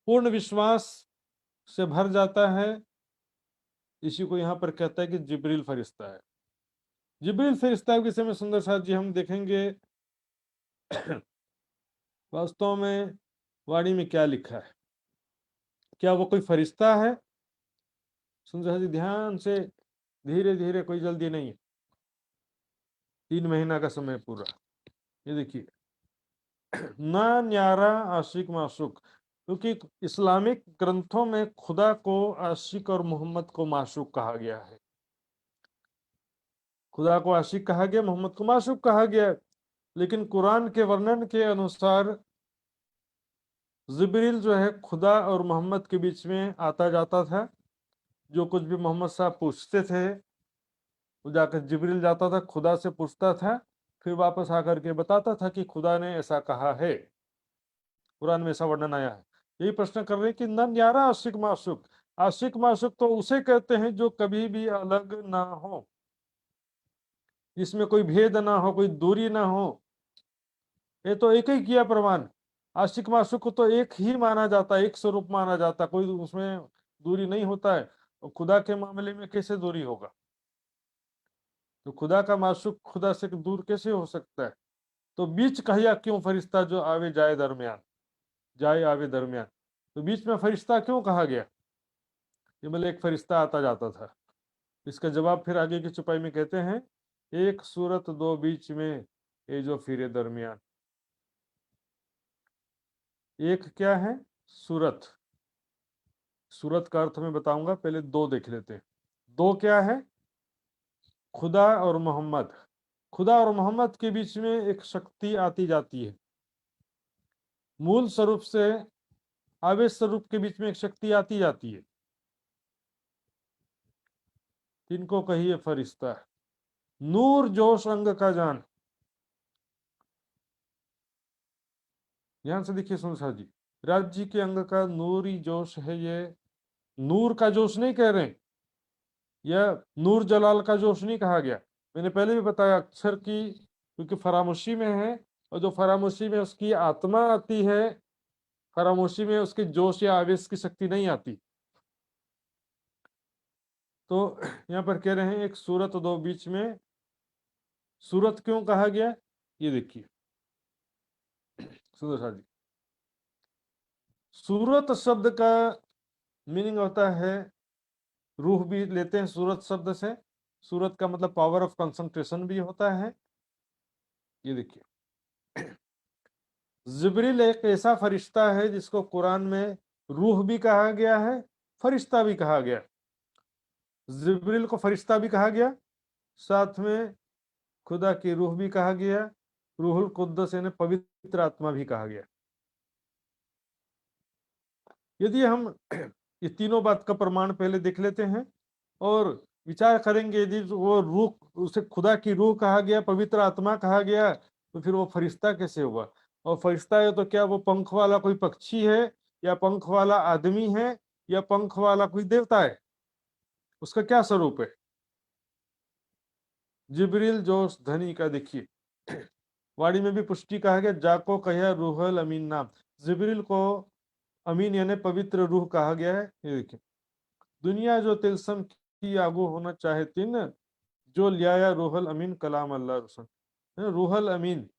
पूर्ण विश्वास से भर जाता है। इसी को यहाँ पर कहता है कि जिब्रील फरिश्ता है। जिब्रील फरिश्ता के विषय में सुंदर साहब जी हम देखेंगे वास्तव में वाणी में क्या लिखा है। क्या वो कोई फरिश्ता है? सुंदर साहब जी ध्यान से, धीरे धीरे, कोई जल्दी नहीं, 3 महीना का समय पूरा। ये देखिए ना न्यारा आशिक माशूक, क्योंकि इस्लामिक ग्रंथों में खुदा को आशिक और मोहम्मद को माशूक कहा गया है। खुदा को आशिक कहा गया, मोहम्मद को माशूक कहा गया। लेकिन कुरान के वर्णन के अनुसार जिब्रील जो है खुदा और मोहम्मद के बीच में आता जाता था। जो कुछ भी मोहम्मद साहब पूछते थे वो जाकर जिब्रील जाता था, खुदा से पूछता था, फिर वापस आकर के बताता था कि खुदा ने ऐसा कहा है, कुरान में ऐसा वर्णन आया है। यही प्रश्न कर रहे हैं कि न न्यारा आशिक माशूक। आशिक माशूक तो उसे कहते हैं जो कभी भी अलग ना हो, जिसमें कोई भेद ना हो, कोई दूरी ना हो। ये तो एक ही किया प्रमाण। आशिक माशूक को तो एक ही माना जाता है, एक स्वरूप माना जाता है, कोई उसमें दूरी नहीं होता है। और खुदा के मामले में कैसे दूरी होगा? तो खुदा का माशूक खुदा से दूर कैसे हो सकता है? तो बीच कहिया क्यों फरिश्ता जो आवे जाए दरमियान, जाए आवे दरमियान, तो बीच में फरिश्ता क्यों कहा गया? ये मतलब एक फरिश्ता आता जाता था। इसका जवाब फिर आगे की चुपाई में कहते हैं, एक सूरत दो बीच में ये जो फिरे दरमियान। एक क्या है? सूरत। सूरत का अर्थ मैं बताऊंगा, पहले दो देख लेते हैं। दो क्या है? खुदा और मोहम्मद। खुदा और मोहम्मद के बीच में एक शक्ति आती जाती है। मूल स्वरूप से आवेश स्वरूप के बीच में एक शक्ति आती जाती है। इनको कहिए फरिश्ता। नूर जोश अंग का जान। ध्यान से देखिए सुनसा जी, राज जी के अंग का नूरी जोश है। ये नूर का जोश नहीं कह रहे हैं, यह नूर जलाल का जोश नहीं कहा गया। मैंने पहले भी बताया अक्षर की, क्योंकि फरामोशी में है, और जो फरामोशी में उसकी आत्मा आती है, फरामोशी में उसके जोश या आवेश की शक्ति नहीं आती। तो यहाँ पर कह रहे हैं एक सूरत दो बीच में। सूरत क्यों कहा गया? ये देखिए सुंदर सा जी, सूरत शब्द का मीनिंग होता है, रूह भी लेते हैं सूरत शब्द से। सूरत का मतलब पावर ऑफ कंसंट्रेशन भी होता है। ये देखिए जिब्रील एक ऐसा फरिश्ता है जिसको कुरान में रूह भी कहा गया है, फरिश्ता भी कहा गया। जिब्रील को फरिश्ता भी कहा गया, साथ में खुदा की रूह भी कहा गया, रूहुल कुद्दस यानी पवित्र आत्मा भी कहा गया। यदि हम ये तीनों बात का प्रमाण पहले देख लेते हैं और विचार करेंगे, यदि वो रूह, उसे खुदा की रूह कहा गया, पवित्र आत्मा कहा गया, तो फिर वो फरिश्ता कैसे हुआ? और फरिश्ता है तो क्या वो पंख वाला कोई पक्षी है, या पंख वाला आदमी है, या पंख वाला कोई देवता है? उसका क्या स्वरूप है? जिब्रील जोश धनी का देखिए वाणी में भी पुष्टि कहा गया, जाको कहा रूहल अमीन नाम। जिब्रील को अमीन यानी पवित्र रूह कहा गया है। ये देखिए, दुनिया जो तिलसम की आगू होना चाहे तीन, जो लिया रूहल अमीन कलाम अल्लाह रसूल। रूहल अमीन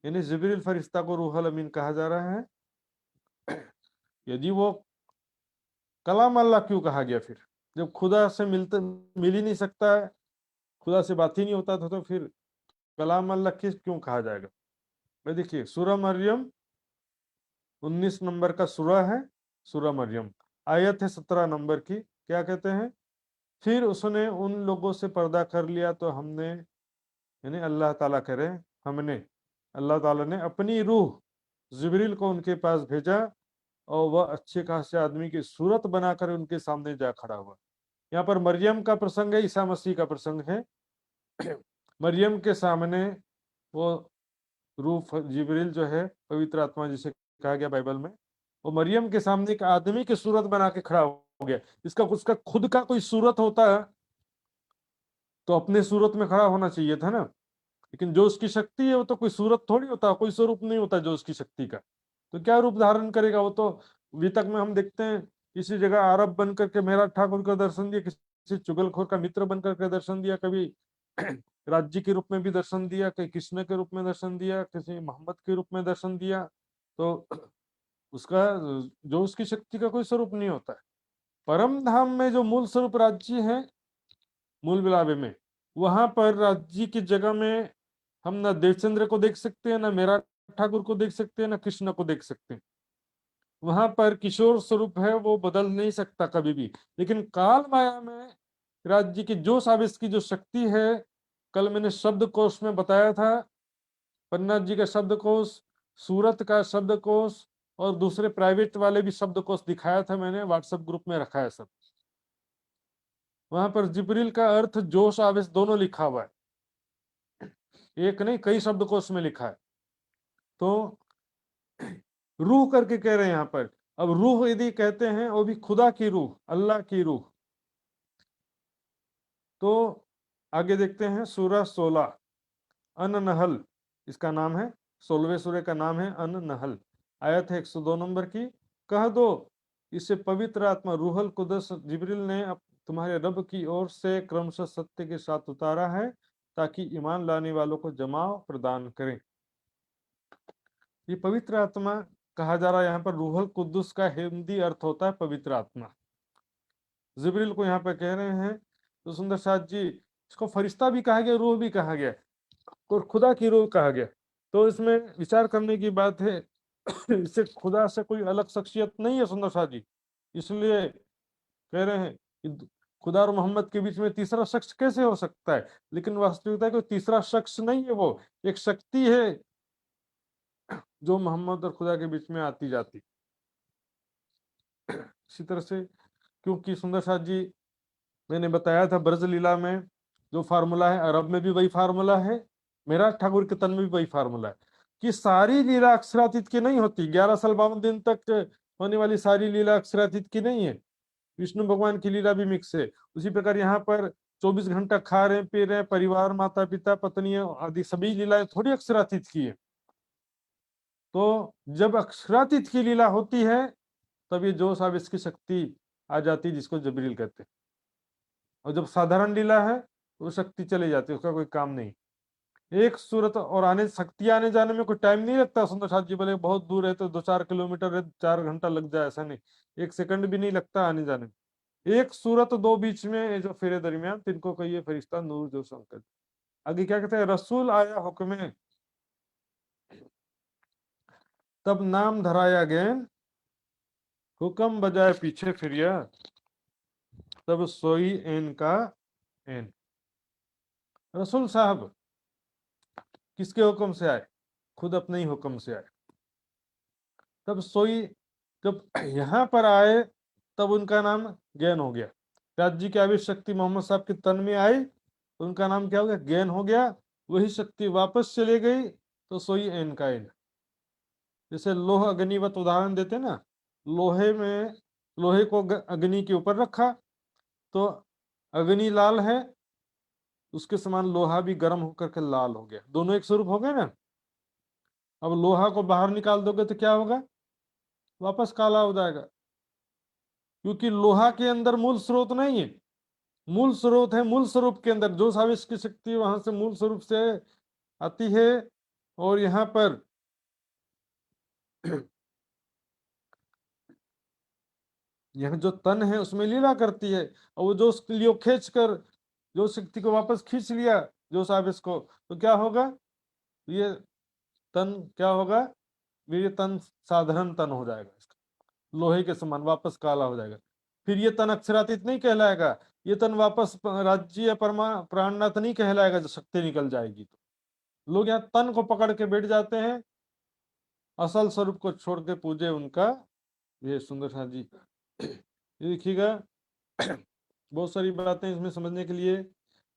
यानी जिब्रील फरिश्ता को रूहल अमीन कहा जा रहा है। यदि वो कलाम अल्लाह क्यों कहा गया फिर? जब खुदा से मिल ही नहीं सकता है, खुदा से बात ही नहीं होता था, तो फिर कलाम अल्लाह किस क्यों कहा जाएगा? भाई देखिए, सूरह मरियम 19 नंबर का सूरह है, सूरह मरियम, आयत है 17 नंबर की। क्या कहते हैं? फिर उसने उन लोगों से पर्दा कर लिया तो हमने, यानी अल्लाह ताला कह रहे हैं, हमने, अल्लाह ताला ने अपनी रूह जिब्रील को उनके पास भेजा, और वह अच्छे खासे आदमी की सूरत बनाकर उनके सामने जा खड़ा हुआ। यहाँ पर मरियम का प्रसंग है, ईसा मसीह का प्रसंग है। मरियम के सामने वो रूह जिब्रील जो है, पवित्र आत्मा जिसे कहा गया बाइबल में, वो मरियम के सामने एक आदमी की सूरत बना के खड़ा हो गया। इसका उसका खुद का कोई सूरत होता है तो अपने सूरत में खड़ा होना चाहिए था ना। लेकिन जो उसकी शक्ति है वो तो कोई सूरत थोड़ी होता, कोई स्वरूप नहीं होता जो उसकी शक्ति का, तो क्या रूप धारण करेगा वो? तो वितक में हम देखते हैं, किसी जगह आरब बन करके मेहरा ठाकुर का दर्शन दिया, किसी चुगलखोर का मित्र बन करके दर्शन दिया, कभी राज्य के रूप में भी दर्शन दिया, कहीं कृष्ण के रूप में दर्शन दिया, किसी मोहम्मद के रूप में दर्शन दिया। तो उसका, जो उसकी शक्ति का कोई स्वरूप नहीं होता है। परम धाम में जो मूल स्वरूप राज्य है, मूल विलावे में, वहां पर राज्य की जगह में हम ना देवचंद्र को देख सकते हैं, ना मेरा ठाकुर को देख सकते हैं, ना कृष्ण को देख सकते हैं। वहां पर किशोर स्वरूप है, वो बदल नहीं सकता कभी भी। लेकिन काल माया में राज्य की जोश आवेश की जो शक्ति है, कल मैंने शब्द कोश में बताया था, पन्ना जी का शब्द कोश, सूरत का शब्द कोश, और दूसरे प्राइवेट वाले भी शब्द कोश दिखाया था, मैंने व्हाट्सएप ग्रुप में रखा है सब। वहां पर जिब्रील का अर्थ जोश आवेश दोनों लिखा हुआ है, एक नहीं कई शब्दकोश में लिखा है। तो रूह करके कह रहे हैं यहाँ पर। अब रूह यदि कहते हैं, वो भी खुदा की रूह, अल्लाह की रूह। तो आगे देखते हैं, सूरह 16 अन नहल इसका नाम है, 16वें सूरह का नाम है अन नहल, आयत है 102 नंबर की। कह दो, इसे पवित्र आत्मा रूहल कुदस जिब्रील ने तुम्हारे रब की ओर से क्रमशः सत्य के साथ उतारा है, ताकि ईमान लाने वालों को जमाव प्रदान करें। ये पवित्र आत्मा कहा जा रहा है यहाँ पर, रूहल कुद्दुस का हिंदी अर्थ होता है पवित्र आत्मा। जिब्रील को यहाँ पे कह रहे हैं। तो सुंदर साथ जी, इसको फरिश्ता भी कहा गया, रूह भी कहा गया, और खुदा की रूह कहा गया। तो इसमें विचार करने की बात है, इससे खुदा से कोई अलग शख्सियत नहीं है सुंदर साथ जी। इसलिए कह रहे हैं कि खुदा और मोहम्मद के बीच में तीसरा शख्स कैसे हो सकता है? लेकिन वास्तविकता है कि तीसरा शख्स नहीं है, वो एक शक्ति है जो मोहम्मद और खुदा के बीच में आती जाती। इसी तरह से, क्योंकि सुंदर साथ जी, मैंने बताया था ब्रज लीला में जो फार्मूला है, अरब में भी वही फार्मूला है, मेरा ठाकुर के तन में भी वही फार्मूला है, कि सारी लीला अक्षरातीत की नहीं होती। 11 साल 52 दिन तक होने वाली सारी लीला अक्षरातीत की नहीं है, विष्णु भगवान की लीला भी मिक्स है। उसी प्रकार यहाँ पर 24 घंटा खा रहे पी रहे, परिवार, माता पिता, पत्नी आदि सभी लीलाएं थोड़ी अक्षरातीत की है। तो जब अक्षरातीत की लीला होती है, तब ये जोश आवेश की शक्ति आ जाती है, जिसको जबरील कहते हैं। और जब साधारण लीला है तो वो शक्ति चली जाती है, उसका कोई काम नहीं। एक सूरत और आने शक्ति आने जाने में कोई टाइम नहीं लगता सुंदर साथ जी, बोले बहुत दूर है तो 2-4 किलोमीटर है, 4 घंटा लग जाए, ऐसा नहीं, 1 सेकंड भी नहीं लगता आने जाने में। एक सूरत दो बीच में जो फेरे दरमियान, तिनको कहिए फरिश्ता नूर जो संकट। आगे क्या कहते हैं, रसूल आया हुक्म, तब नाम धराया गए, हुक्म बजाय पीछे फिरिया। तब सोई एन का एन। रसूल साहब किसके हुक्म से आए? खुद अपने ही हुक्म से आए। तब सोई, जब यहाँ पर आए तब उनका नाम ज्ञान हो गया। राज्य की आविष शक्ति मोहम्मद साहब के तन में आई, उनका नाम क्या हो गया? ज्ञान हो गया। वही शक्ति वापस चले गई तो सोई एन का एन। जैसे लोह अग्निवत उदाहरण देते ना, लोहे में, लोहे को अग्नि के ऊपर रखा तो अग्नि लाल है, उसके समान लोहा भी गर्म होकर के लाल हो गया। दोनों एक स्वरूप हो गए ना। अब लोहा को बाहर निकाल दोगे तो क्या होगा? वापस काला हो जाएगा, क्योंकि लोहा के अंदर मूल स्रोत नहीं है। मूल स्रोत है, मूल स्वरूप के अंदर जो साविश की शक्ति वहां से मूल स्वरूप से आती है। और यहाँ पर यह जो तन है उसमें लीला करती है, और वो जो उसके लिए खींच कर जो शक्ति को वापस खींच लिया जो साविश को, तो क्या होगा? ये तन क्या होगा? ये तन साधारण तन हो जाएगा, इसका लोहे के समान वापस काला हो जाएगा। फिर ये तन अक्षरातीत नहीं कहलाएगा, ये तन वापस राज्य या प्राणनाथ नहीं कहलाएगा, जो शक्ति निकल जाएगी। तो लोग यहाँ तन को पकड़ के बैठ जाते हैं, असल स्वरूप को छोड़ के पूजे उनका। ये सुंदर सा जी ये देखिएगा बहुत सारी बातें इसमें समझने के लिए।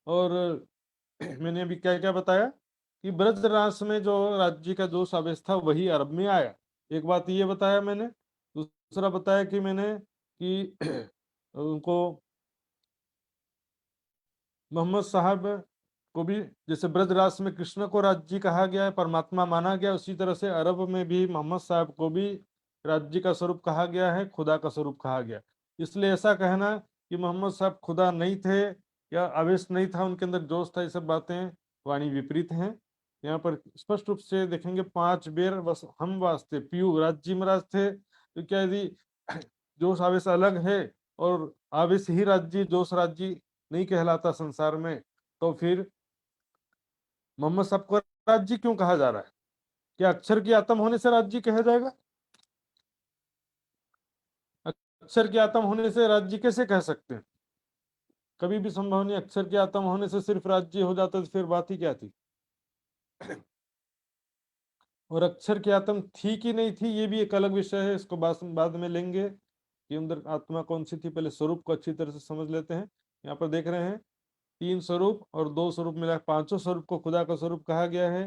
और मैंने अभी क्या क्या बताया कि ब्रजरास में जो राज्य का जो आवेश था वही अरब में आया। एक बात ये बताया मैंने। दूसरा बताया कि मैंने कि उनको मोहम्मद साहब को भी जैसे ब्रजरास में कृष्ण को राज्य कहा गया है, परमात्मा माना गया, उसी तरह से अरब में भी मोहम्मद साहब को भी राज्य का स्वरूप कहा गया है, खुदा का स्वरूप कहा गया। इसलिए ऐसा कहना कि मोहम्मद साहब खुदा नहीं थे या आवेश नहीं था, उनके अंदर जोश था, ये सब बातें वाणी विपरीत हैं। यहाँ पर स्पष्ट रूप से देखेंगे 5 बेर बस हम वास्ते पीयू राज्य महाराज थे। तो क्या यदि जोश आवेश अलग है और आवेश ही राज्य जोश राज्य नहीं कहलाता संसार में, तो फिर मोहम्मद साहब को राज्य क्यों कहा जा रहा है? क्या अक्षर की आत्म होने से राज्य कहा जाएगा? अक्षर की आत्म होने से राज्य कैसे कह सकते हैं? कभी भी संभव नहीं। अक्षर की आत्म होने से सिर्फ राज्य हो जाता तो फिर बात ही क्या थी? और अक्षर की आत्म थी कि नहीं थी ये भी एक अलग विषय है, इसको बाद में लेंगे कि अंदर आत्मा कौन सी थी। पहले स्वरूप को अच्छी तरह से समझ लेते हैं। यहाँ पर देख रहे हैं 3 स्वरूप और 2 स्वरूप मिला, 5 स्वरूप को खुदा का स्वरूप कहा गया है।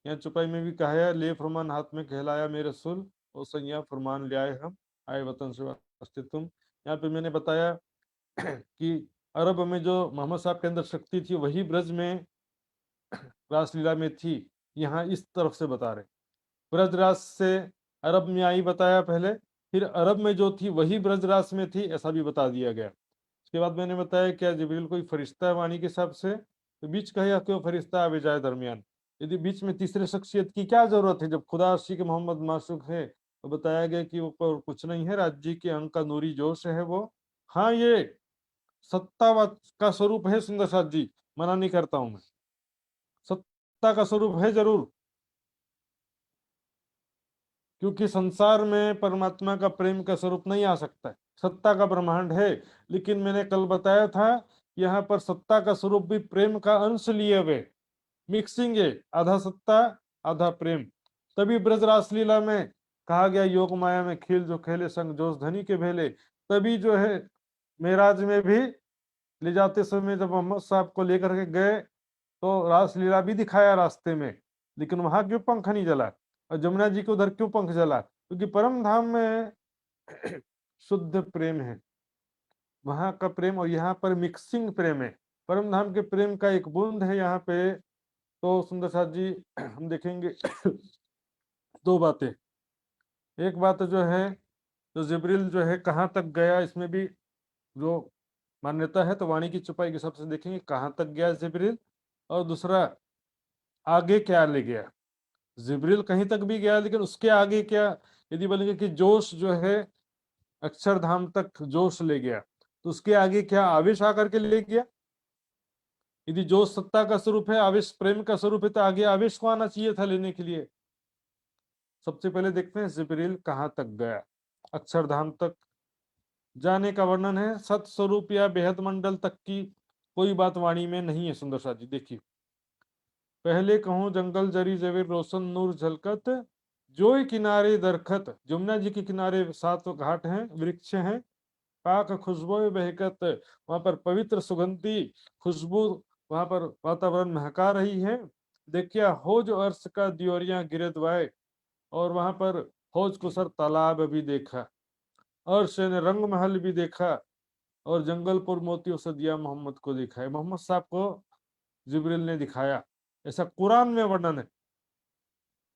यहाँ चुपाई में भी कहा है, ले फरमान हाथ में कहलाया मेरे सुल, और संज्ञा फरमान ले आए हम, आए वतन से वास्ते तुम। यहाँ पे मैंने बताया कि अरब में जो मोहम्मद साहब के अंदर शक्ति थी वही ब्रज में रासलीला में थी। यहाँ इस तरफ से बता रहे, ब्रजराज से अरब में आई बताया पहले, फिर अरब में जो थी वही ब्रजराज में थी, ऐसा भी बता दिया गया। उसके बाद मैंने बताया क्या जिब्रील कोई फरिश्ता है वाणी के हिसाब से? तो बीच का या क्यों फरिश्ता आवे जाए दरमियान? यदि बीच में तीसरे शख्सियत की क्या जरूरत है जब खुदा अर्शी के मोहम्मद मासूक है? तो बताया गया कि वो कुछ नहीं है, राज्य के अंक का नूरी जोश है वो। हाँ, ये सत्ता का स्वरूप है सुंदर साथ जी, मना नहीं करता हूं मैं, सत्ता का स्वरूप है जरूर, क्योंकि संसार में परमात्मा का प्रेम का स्वरूप नहीं आ सकता है, सत्ता का ब्रह्मांड है। लेकिन मैंने कल बताया था यहाँ पर सत्ता का स्वरूप भी प्रेम का अंश लिए हुए, मिक्सिंग है, आधा सत्ता आधा प्रेम। तभी ब्रज रास लीला में कहा गया योग माया में खेल जो खेले संग जोश धनी के भेले। तभी जो है मेराज में भी ले जाते समय जब मोहम्मद साहब को लेकर के गए तो रास लीला भी दिखाया रास्ते में, लेकिन वहां क्यों पंख नहीं जला? और जमुना जी को उधर क्यों पंख जला? क्योंकि परम धाम में शुद्ध प्रेम है, वहां का प्रेम और यहाँ पर मिक्सिंग प्रेम है। परम धाम के प्रेम का एक बूंद है यहाँ पे। तो सुंदर साथ जी हम देखेंगे 2 बातें। एक बात जो है तो जिब्रील जो है कहाँ तक गया, इसमें भी जो मान्यता है तो वाणी की चुपाई के हिसाब से देखेंगे कहाँ तक गया जिब्रील। और दूसरा आगे क्या ले गया? जिब्रील कहीं तक भी गया, लेकिन उसके आगे क्या? यदि बोलेंगे कि जोश जो है अक्षरधाम तक जोश ले गया, तो उसके आगे क्या आवेश आकर के ले गया? यदि जोश सत्ता का स्वरूप है, आवेश प्रेम का स्वरूप है, तो आगे आवेश को आना चाहिए था लेने के लिए। सबसे पहले देखते हैं जिब्रील कहाँ तक गया, अक्षरधाम तक जाने का वर्णन है। सत स्वरूप या बेहद मंडल तक की कोई बात वाणी में नहीं है। सुंदर साथ जी देखिए, पहले कहूं जंगल जरी जवेर रोशन नूर झलकत, जोई किनारे दरखत, जमुना जी के किनारे 7 घाट हैं, वृक्ष हैं, पाक खुशबू बहकत, वहां पर पवित्र सुगंधी खुशबू, वहां पर वातावरण महका रही है। देखिए हौज अर्श का दियोरियां गिरदवाए, और वहां पर हौज कुसर तालाब भी देखा, अर्श ने रंग महल भी देखा, और जंगलपुर मोतियों से दिया मोहम्मद को देखा है। मोहम्मद साहब को जिब्रील ने दिखाया, ऐसा कुरान में वर्णन है।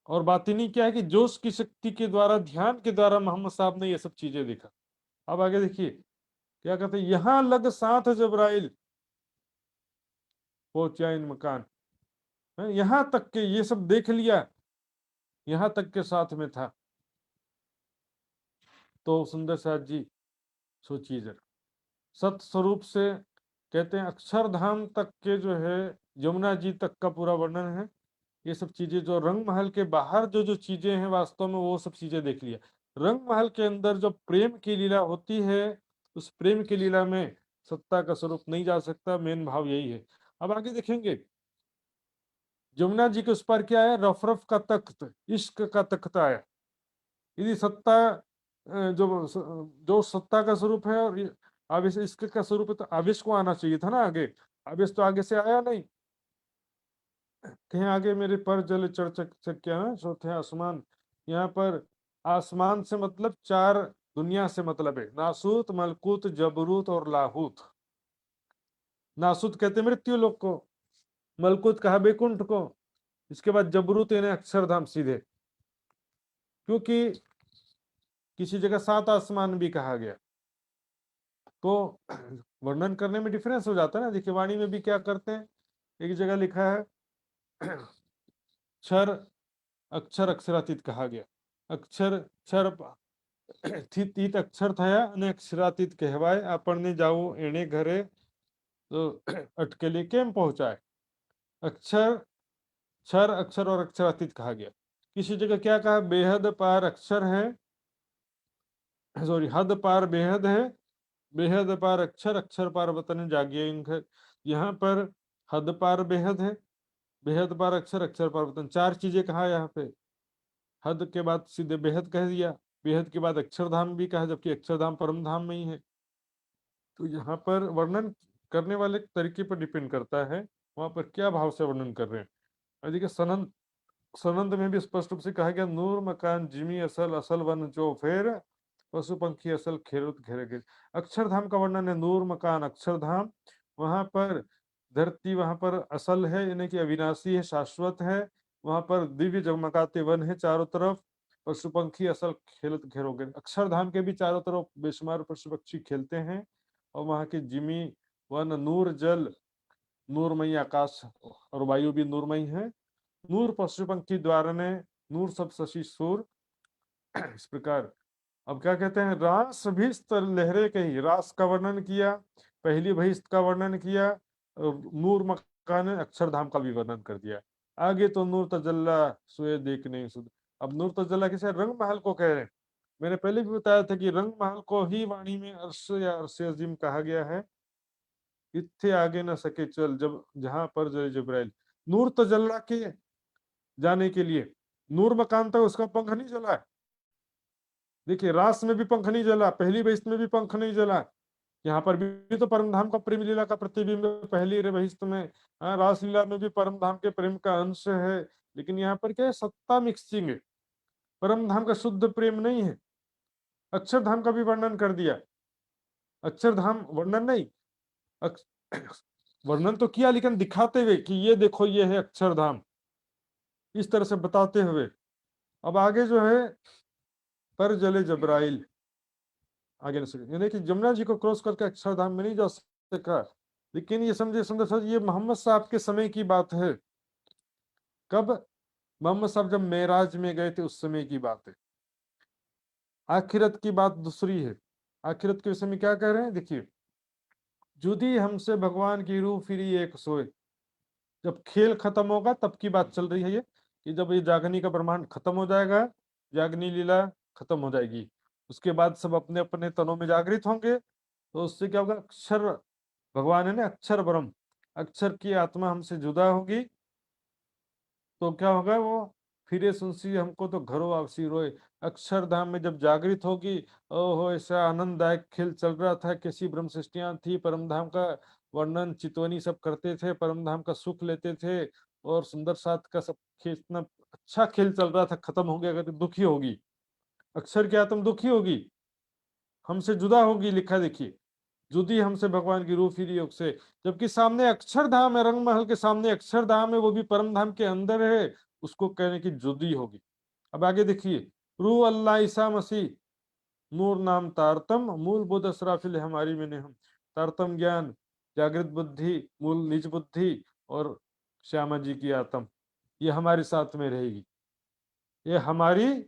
और बातिनी क्या है कि जोश की शक्ति के द्वारा, ध्यान के द्वारा मोहम्मद साहब ने ये सब चीजें देखा। अब आगे देखिए क्या कहते हैं, यहां लग साथ जबराइल पहुंचा इन मकान, यहां तक के ये सब देख लिया, यहां तक के साथ में था। तो सुंदर साथ जी सोचिए जरा, सत स्वरूप से कहते हैं अक्षरधाम तक के जो है, यमुना जी तक का पूरा वर्णन है। ये सब चीजें जो रंग महल के बाहर जो जो चीजें हैं वास्तव में वो सब चीजें देख लिया। रंग महल के अंदर जो प्रेम की लीला होती है, उस प्रेम की लीला में सत्ता का स्वरूप नहीं जा सकता। मेन भाव यही है। अब आगे देखेंगे, यमुना जी के उस पर क्या है, रफ का तख्त, इश्क का तख्त आया। यदि सत्ता जो जो सत्ता का स्वरूप है और आवेश इश्क का स्वरूप है, तो आवेश को आना चाहिए था ना आगे। आवेश तो आगे से आया नहीं। कहीं आगे मेरे पर जल चढ़ चक्या ना चौथे आसमान, यहाँ पर आसमान से मतलब 4 दुनिया से मतलब है, नासूत मलकूत जबरूत और लाहूत। नासूत कहते मृत्यु लोक को, मलकूत कहा बैकुंठ को, इसके बाद जबरूत यानी अक्षरधाम सीधे, क्योंकि किसी जगह 7 आसमान भी कहा गया। तो वर्णन करने में डिफरेंस हो जाता है ना। देखिए वाणी में भी क्या करते हैं, एक जगह लिखा है क्षर अक्षर अक्षरातीत कहा गया, अक्षर क्षर સ્થિત અક્ષર થયા અને અક્ષરાતીત કહેવાય, આપણને જાવું એણે ઘરે તો અટકેલી કેમ પહોંચાય। अक्षर क्षर अक्षर और अक्षरातीत कहा गया। किसी जगह क्या कहा, बेहद पार अक्षर है, सॉरी हद पार बेहद है, बेहद पार अक्षर अक्षर पार वतन जागिए इनका। यहाँ पर हद पार बेहद है, बेहद पार अक्षर अक्षर पार वतन, 4 चीजें कहा यहाँ पे। हद के बाद सीधे बेहद कह दिया, बेहद के बाद अक्षरधाम भी कहा, जबकि अक्षरधाम परम धाम में ही है। तो यहाँ पर वर्णन करने वाले तरीके पर डिपेंड करता है, वहां पर क्या भाव से वर्णन कर रहे हैं। और देखिए सनंद, सनंद में भी स्पष्ट रूप से कहा गया, नूर मकान जिमी असल असल वन जो फेर, पशु पंखी असल खेरुत घेरे गे। अक्षरधाम का वर्णन है, नूर मकान अक्षरधाम, वहां पर धरती वहां पर असल है, यानी कि अविनाशी है, शाश्वत है। वहां पर दिव्य जगमगाते वन है चारों तरफ, पशु पंखी असल खेलत घेरोगे। अक्षरधाम के भी चारों तरफ बेशुमार पशु पक्षी खेलते हैं। और वहां के जिमी वन, नूर जल, नूरमयी आकाश और वायु भी नूरमयी है। नूर पशु पंखी द्वारा ने, नूर सब शशि सूर, इस प्रकार। अब क्या कहते हैं, रास भीस्त लहरे कही, रास का वर्णन किया, पहली भीस्त का वर्णन किया, और नूर मकान अक्षरधाम का भी वर्णन कर दिया। आगे तो नूर तजल्ला सोए देखने सुध। अब नूर तजल्ला किसे, रंग महल को कह रहे हैं। मैंने पहले भी बताया था कि रंग महल को ही वाणी में अर्श या अर्श अजीम कहा गया है। इत्थे आगे न सके चल, जब जहां पर जय जबराइल, नूर तजल्ला के जाने के लिए, नूर मकान तक उसका पंख नहीं जला है। देखिए रास में भी पंख नहीं जला, पहली बहिश्त में भी पंख नहीं जला। यहाँ पर भी तो परमधाम का प्रेम लीला का प्रतिबिंब है पहली बहिश्त में। रास लीला में भी परमधाम के प्रेम का अंश है, लेकिन यहाँ पर क्या है, सत्ता मिक्सिंग है, परमधाम का शुद्ध प्रेम नहीं है। अक्षरधाम का भी वर्णन कर दिया, अक्षरधाम वर्णन नहीं, वर्णन तो किया लेकिन दिखाते हुए कि ये देखो ये है अक्षरधाम, इस तरह से बताते हुए। अब आगे जो है, पर जले जबराइल, आगे नहीं, यानी कि जमुना जी को क्रॉस करके अक्षरधाम में नहीं जा सका। लेकिन ये समझे सुंदर सर, ये मोहम्मद साहब के समय की बात है। कब, मोहम्मद साहब जब मेराज में गए थे उस समय की बात है। आखिरत की बात दूसरी है। आखिरत के विषय में क्या कह रहे हैं, देखिए, जुदी हमसे भगवान की रूह फिरी एक सोए। जब खेल खत्म होगा तब की बात चल रही है ये, कि जब ये जागनी का ब्रह्मांड खत्म हो जाएगा, जागनी लीला खत्म हो जाएगी, उसके बाद सब अपने अपने तनों में जागृत होंगे। तो उससे क्या होगा, अक्षर भगवान है ना, अक्षर ब्रह्म, अक्षर की आत्मा हमसे जुदा होगी। तो क्या होगा, वो फिरे सुनसी हमको तो घरों आवसी रोए। अक्षरधाम में जब जागृत होगी, ओहो ऐसा आनंददायक खेल चल रहा था, कैसी ब्रह्म सृष्टियां थी, परमधाम का वर्णन चितवनी सब करते थे, परमधाम का सुख लेते थे, और सुंदर साथ का सब इतना अच्छा खेल चल रहा था, खत्म हो गया, अगर दुखी होगी, अक्षर की आत्मा दुखी होगी, हमसे जुदा होगी, लिखा देखिए, जुदी हमसे भगवान की रूह फिरी योग से। जबकि सामने अक्षरधाम है, रंग महल के सामने अक्षरधाम है, वो भी परम धाम के अंदर है, उसको कहने की जुदी होगी। अब आगे देखिए, रूह अल्लाह ईसा मसीह, नूर नाम तारतम, मूल बुद्ध असराफिल हमारी में हम। तारतम ज्ञान, जागृत बुद्धि, मूल निज बुद्धि, और श्यामा जी की आत्म, ये हमारे साथ में रहेगी। ये हमारी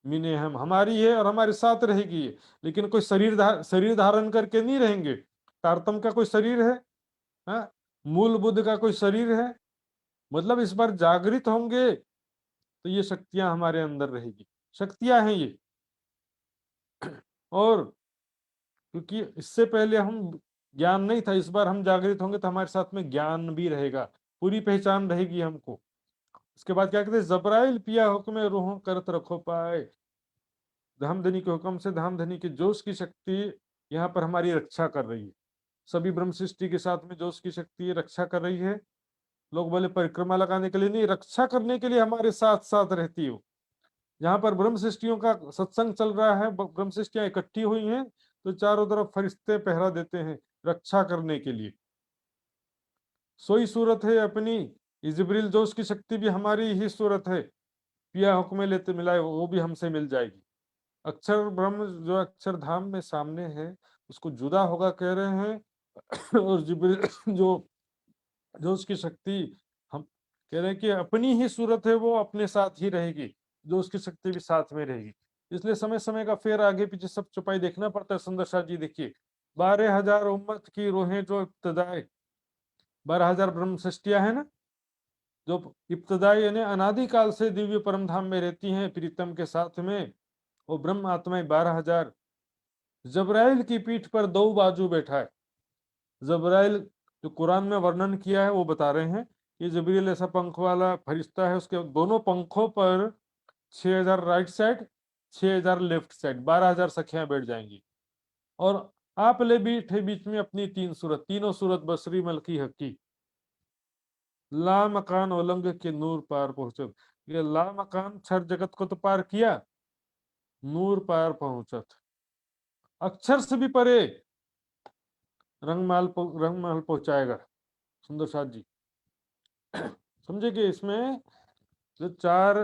मीने हम, हमारी है और हमारे साथ रहेगी ये। लेकिन कोई शरीर धारण करके नहीं रहेंगे। तारतम का कोई शरीर है, हाँ? मूल बुद्ध का कोई शरीर है। मतलब इस बार जागृत होंगे तो ये शक्तियां हमारे अंदर रहेगी, शक्तियां हैं ये। और क्योंकि इससे पहले हम ज्ञान नहीं था, इस बार हम जागृत होंगे तो हमारे साथ में ज्ञान भी रहेगा, पूरी पहचान रहेगी हमको। उसके बाद क्या कहते हैं, जबराइल पिया हुक्म रूहों करत रखो पाए। धामधनी के हुक्म से, धामधनी के जोश की शक्ति यहाँ पर हमारी रक्षा कर रही है। सभी ब्रह्म सृष्टि के साथ में जोश की शक्ति रक्षा कर रही है। लोग बोले परिक्रमा लगाने के लिए नहीं, रक्षा करने के लिए हमारे साथ साथ रहती हो। जहां पर ब्रह्म सृष्टियों का सत्संग चल रहा है, ब्रह्म सृष्टियां इकट्ठी हुई हैं, तो चारों तरफ फरिश्ते पहरा देते हैं रक्षा करने के लिए। सोई सूरत है अपनी, जिब्रील जोश की शक्ति भी हमारी ही सूरत है। पिया हुक्म लेते मिलाए, वो भी हमसे मिल जाएगी। अक्षर ब्रह्म जो अक्षरधाम में सामने है, उसको जुदा होगा कह रहे हैं। और जिब्रील जो जो उसकी शक्ति, हम कह रहे हैं कि अपनी ही सूरत है, वो अपने साथ ही रहेगी, जो उसकी शक्ति भी साथ में रहेगी। इसलिए समय समय का फेर आगे पीछे सब चुपाई देखना पड़ता है। सुंदर शाह जी देखिए, 12,000 उम्मत की रूहें जो इब्तदाई, 12,000 ब्रह्म सृष्टियां है ना, जो इब्तदाई यानी अनादिकाल से दिव्य परमधाम में रहती हैं प्रीतम के साथ में, वो ब्रह्म आत्माएं 12,000। जबराइल की पीठ पर दो बाजू बैठा है। जबराइल जो कुरान में वर्णन किया है वो बता रहे हैं, ये जबरील ऐसा पंख वाला फरिश्ता है, उसके दोनों पंखों पर 6,000 राइट साइड, 6,000 लेफ्ट साइड, 12,000 सखियां बैठ जाएंगी। और आप ले बैठे बीच में अपनी तीन सूरत, तीनों सूरत बसरी मलकी हकी। ला मकान उलंग के नूर पार पहुंचत, ये ला मकान छर जगत को तो पार किया, नूर पार पहुंचत, अक्षर से भी परे रंगमहल पहुंचाएगा। सुंदर साथ जी समझे कि इसमें जो चार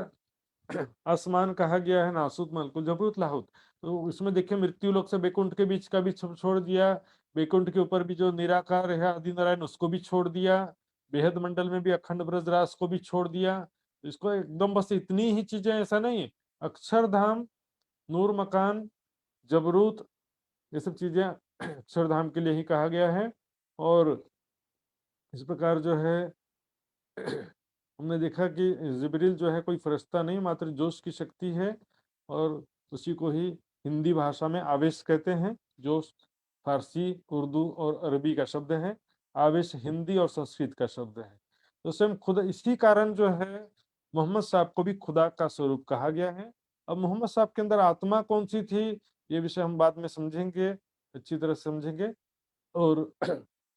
आसमान कहा गया है, नासुत मलकुल जबरूत लाहुत, तो इसमें देखिए मृत्यु लोक से बैकुंठ के बीच का भी छोड़ दिया, बैकुंठ के ऊपर भी जो निराकार है आदि नारायण, उसको भी छोड़ दिया, बेहद मंडल में भी अखंड ब्रजराज को भी छोड़ दिया। इसको एकदम बस इतनी ही चीजें, ऐसा नहीं है। अक्षरधाम, नूर मकान, जबरूत, ये सब चीजें अक्षरधाम के लिए ही कहा गया है। और इस प्रकार जो है हमने देखा कि जिब्रील जो है कोई फरिश्ता नहीं, मात्र जोश की शक्ति है, और उसी को ही हिंदी भाषा में आवेश कहते हैं। जोश फारसी, उर्दू और अरबी का शब्द है, आवेश हिंदी और संस्कृत का शब्द है। तो स्वयं खुद इसी कारण जो है मोहम्मद साहब को भी खुदा का स्वरूप कहा गया है। अब मोहम्मद साहब के अंदर आत्मा कौन सी थी, ये विषय हम बाद में समझेंगे, अच्छी तरह समझेंगे। और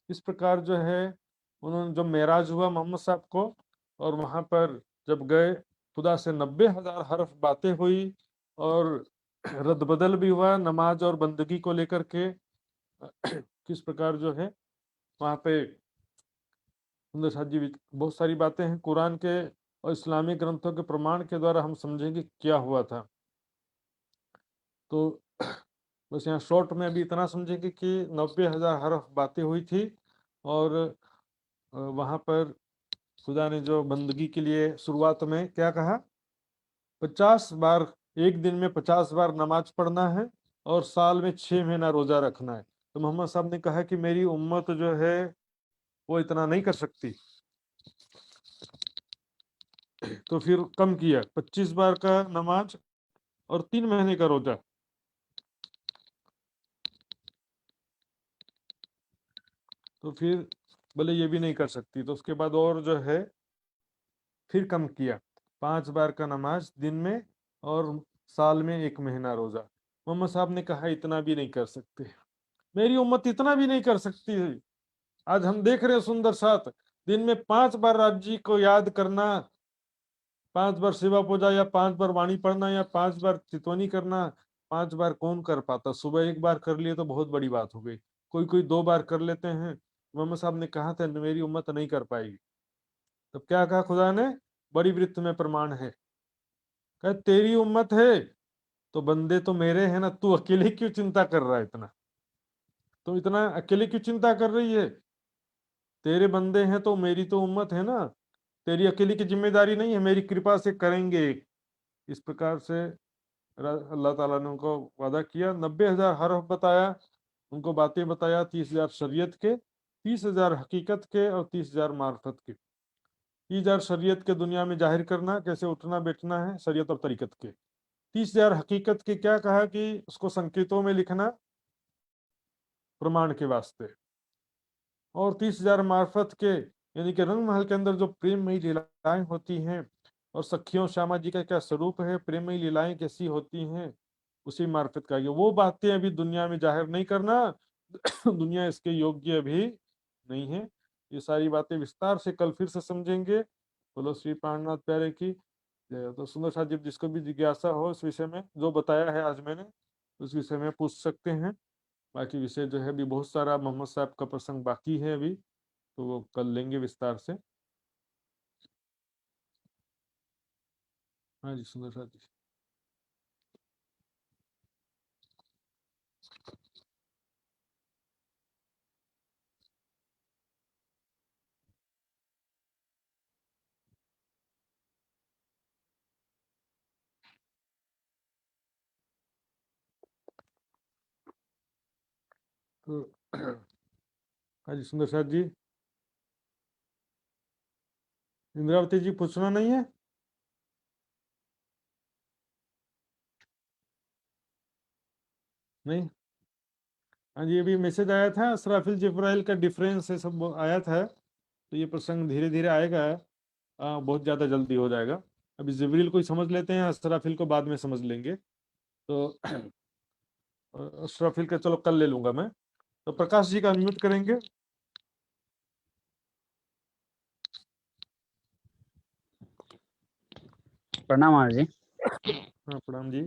इस प्रकार जो है उन्होंने, जो मेराज हुआ मोहम्मद साहब को, और वहां पर जब गए, खुदा से 90,000 हरफ बातें हुई, और रद्द-बदल भी हुआ नमाज और बंदगी को लेकर के। किस प्रकार जो है वहां पे सुंदर साथ जी बहुत सारी बातें हैं कुरान के और इस्लामी ग्रंथों के प्रमाण के द्वारा हम समझेंगे क्या हुआ था। तो बस यहाँ शॉर्ट में अभी इतना समझेंगे कि 90,000 हरफ बातें हुई थी, और वहां पर खुदा ने जो बंदगी के लिए शुरुआत में क्या कहा, 50 बार, एक दिन में 50 बार नमाज पढ़ना है, और साल में 6 महीना रोजा रखना है। तो मोहम्मद साहब ने कहा कि मेरी उम्मत जो है वो इतना नहीं कर सकती, तो फिर कम किया, 25 बार का नमाज और 3 महीने का रोजा। तो फिर बोले ये भी नहीं कर सकती, तो उसके बाद और जो है फिर कम किया, 5 बार का नमाज दिन में और साल में 1 महीना रोजा। मोहम्मद साहब ने कहा इतना भी नहीं कर सकते, मेरी उम्मत इतना भी नहीं कर सकती है। आज हम देख रहे हैं सुंदर साथ, दिन में 5 बार राम जी को याद करना, 5 बार शिवा पूजा या 5 बार वाणी पढ़ना या 5 बार चितवनी करना, 5 बार कौन कर पाता? सुबह 1 बार कर लिए तो बहुत बड़ी बात हो गई, कोई कोई 2 बार कर लेते हैं। मोहम्मद साहब ने कहा था मेरी उम्मत नहीं कर पाएगी। तब क्या कहा खुदा ने? बड़ी वृत्त में प्रमाण है, कहा तेरी उम्मत है तो बंदे तो मेरे हैं ना, तू अकेले क्यों चिंता कर रहा है इतना? तो इतना अकेले क्यों चिंता कर रही है? तेरे बंदे हैं तो मेरी तो उम्मत है ना, तेरी अकेली की जिम्मेदारी नहीं है, मेरी कृपा से करेंगे। इस प्रकार से अल्लाह ताला ने उनको वादा किया, 90,000 हरफ बताया, उनको बातें बताया, 30,000 शरीयत के, 30,000 हकीकत के और 30,000 मार्फत के। 30,000 शरीयत के दुनिया में जाहिर करना कैसे उठना बैठना है शरीयत और तरीकत के, 30,000 हकीकत के क्या कहा कि उसको संकेतों में लिखना प्रमाण के वास्ते, और 30,000 मार्फत के यानी कि रंग महल के अंदर जो प्रेममयी लीलाएं होती हैं और सखियों श्यामा जी का क्या स्वरूप है, प्रेममयी लीलाएं कैसी होती हैं, उसी मार्फत का वो बातें अभी दुनिया में जाहिर नहीं करना। दुनिया इसके योग्य अभी नहीं है। ये सारी बातें विस्तार से कल फिर से समझेंगे। बोलो श्री प्राणनाथ प्यारे की जय। तो सुंदर साहब जी जिसको भी जिज्ञासा हो इस विषय में जो बताया है आज मैंने, उस विषय में पूछ सकते हैं। बाकी विषय जो है अभी बहुत सारा मोहम्मद साहब का प्रसंग बाकी है अभी, तो वो कल लेंगे विस्तार से। हाँ जी सुंदर साहब जी। तो हाँ जी सुंदर साहब जी। इंद्रावती जी पूछना नहीं है? नहीं। हाँ जी अभी मैसेज आया था असराफिल जिब्राइल का डिफरेंस है सब आया था, तो ये प्रसंग धीरे धीरे आएगा। बहुत ज्यादा जल्दी हो जाएगा। अभी जिब्रील को ही समझ लेते हैं, असराफिल को बाद में समझ लेंगे। तो असराफिल का चलो कल ले लूंगा मैं। तो प्रकाश जी का अनम्यूट करेंगे।
प्रणाम महाराज जी।
हाँ प्रणाम जी।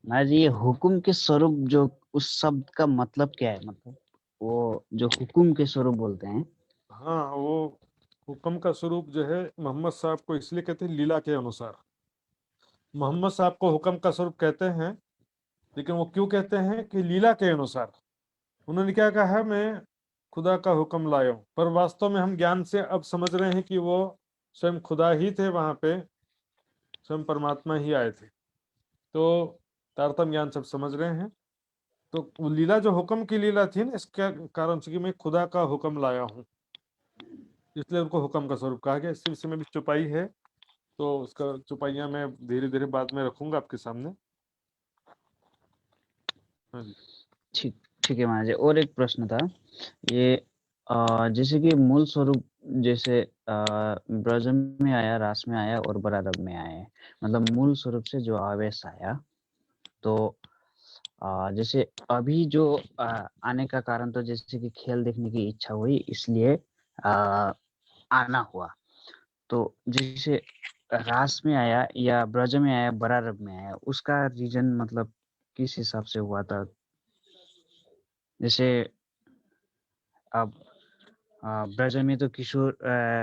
महाराज जी, ये हुक्म के स्वरूप जो उस शब्द का मतलब क्या है? मतलब वो जो हुक्म के स्वरूप बोलते हैं।
हाँ वो हुक्म का स्वरूप जो है मोहम्मद साहब को इसलिए कहते हैं लीला के अनुसार। मोहम्मद साहब को हुक्म का स्वरूप कहते हैं, लेकिन वो क्यों कहते हैं कि लीला के अनुसार। उन्होंने क्या कहा है, मैं खुदा का हुक्म लाया हूं, पर वास्तव में हम ज्ञान से अब समझ रहे हैं कि वो स्वयं खुदा ही थे वहां पे, स्वयं परमात्मा ही आए थे। तो तारतम्य ज्ञान सब समझ रहे हैं। तो वो लीला जो हुक्म की लीला थी ना, इसके कारण से कि मैं खुदा का हुक्म लाया हूँ, इसलिए उनको हुक्म का स्वरूप कहा गया। इस विषय में भी चुपाई है, तो उसका चुपाइयां मैं धीरे धीरे बाद में रखूंगा आपके सामने। हाँ जी।
ठीक ठीक है महाराज जी। और एक प्रश्न था, ये जैसे कि मूल स्वरूप जैसे ब्रज में आया, रास में आया और बरारब में आया, मतलब मूल स्वरूप से जो आवेश आया, तो जैसे अभी जो आने का कारण तो जैसे कि खेल देखने की इच्छा हुई इसलिए आना हुआ। तो जैसे रास में आया या ब्रज में आया, बरारब में आया, उसका रीजन मतलब किस हिसाब से हुआ था? जैसे अब ब्रज में तो किशोर,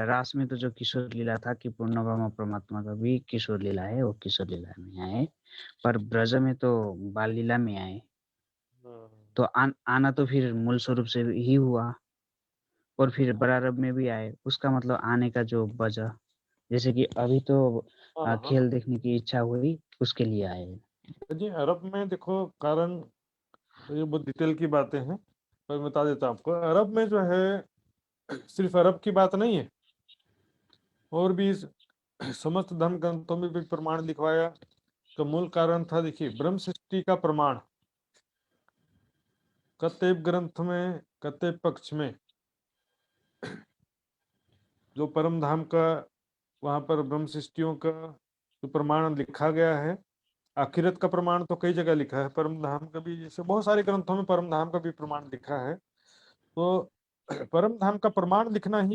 रास में तो जो किशोर लीला था कि पूर्णब्रह्म परमात्मा का भी किशोर लीला है, वो किशोर लीला में आए। पर ब्रज में तो बाल लीला में आए, तो आना तो फिर मूल स्वरूप से ही हुआ। और फिर बरारब में भी आए, उसका मतलब आने का जो वजह, जैसे कि अभी तो
हाँ हाँ
खेल देखने की इच्छा हुई उसके लिए आए।
जी। अरब में देखो कारण, तो ये बहुत डिटेल की बातें हैं, पर बता देता हूं आपको। अरब में जो है सिर्फ अरब की बात नहीं है, और भी समस्त धर्म ग्रंथों में भी प्रमाण लिखवाया। तो मूल कारण था, देखिए ब्रह्म सृष्टि का प्रमाण कतेब ग्रंथ में कतेब पक्ष में जो परम धाम का वहां पर ब्रह्म सृष्टियों का जो प्रमाण लिखा गया है, आखिरत का प्रमाण तो कई जगह लिखा है, परम धाम का भी, जैसे बहुत सारे ग्रंथों में परम धाम का भी प्रमाण लिखा है। तो परम धाम का प्रमाण लिखना ही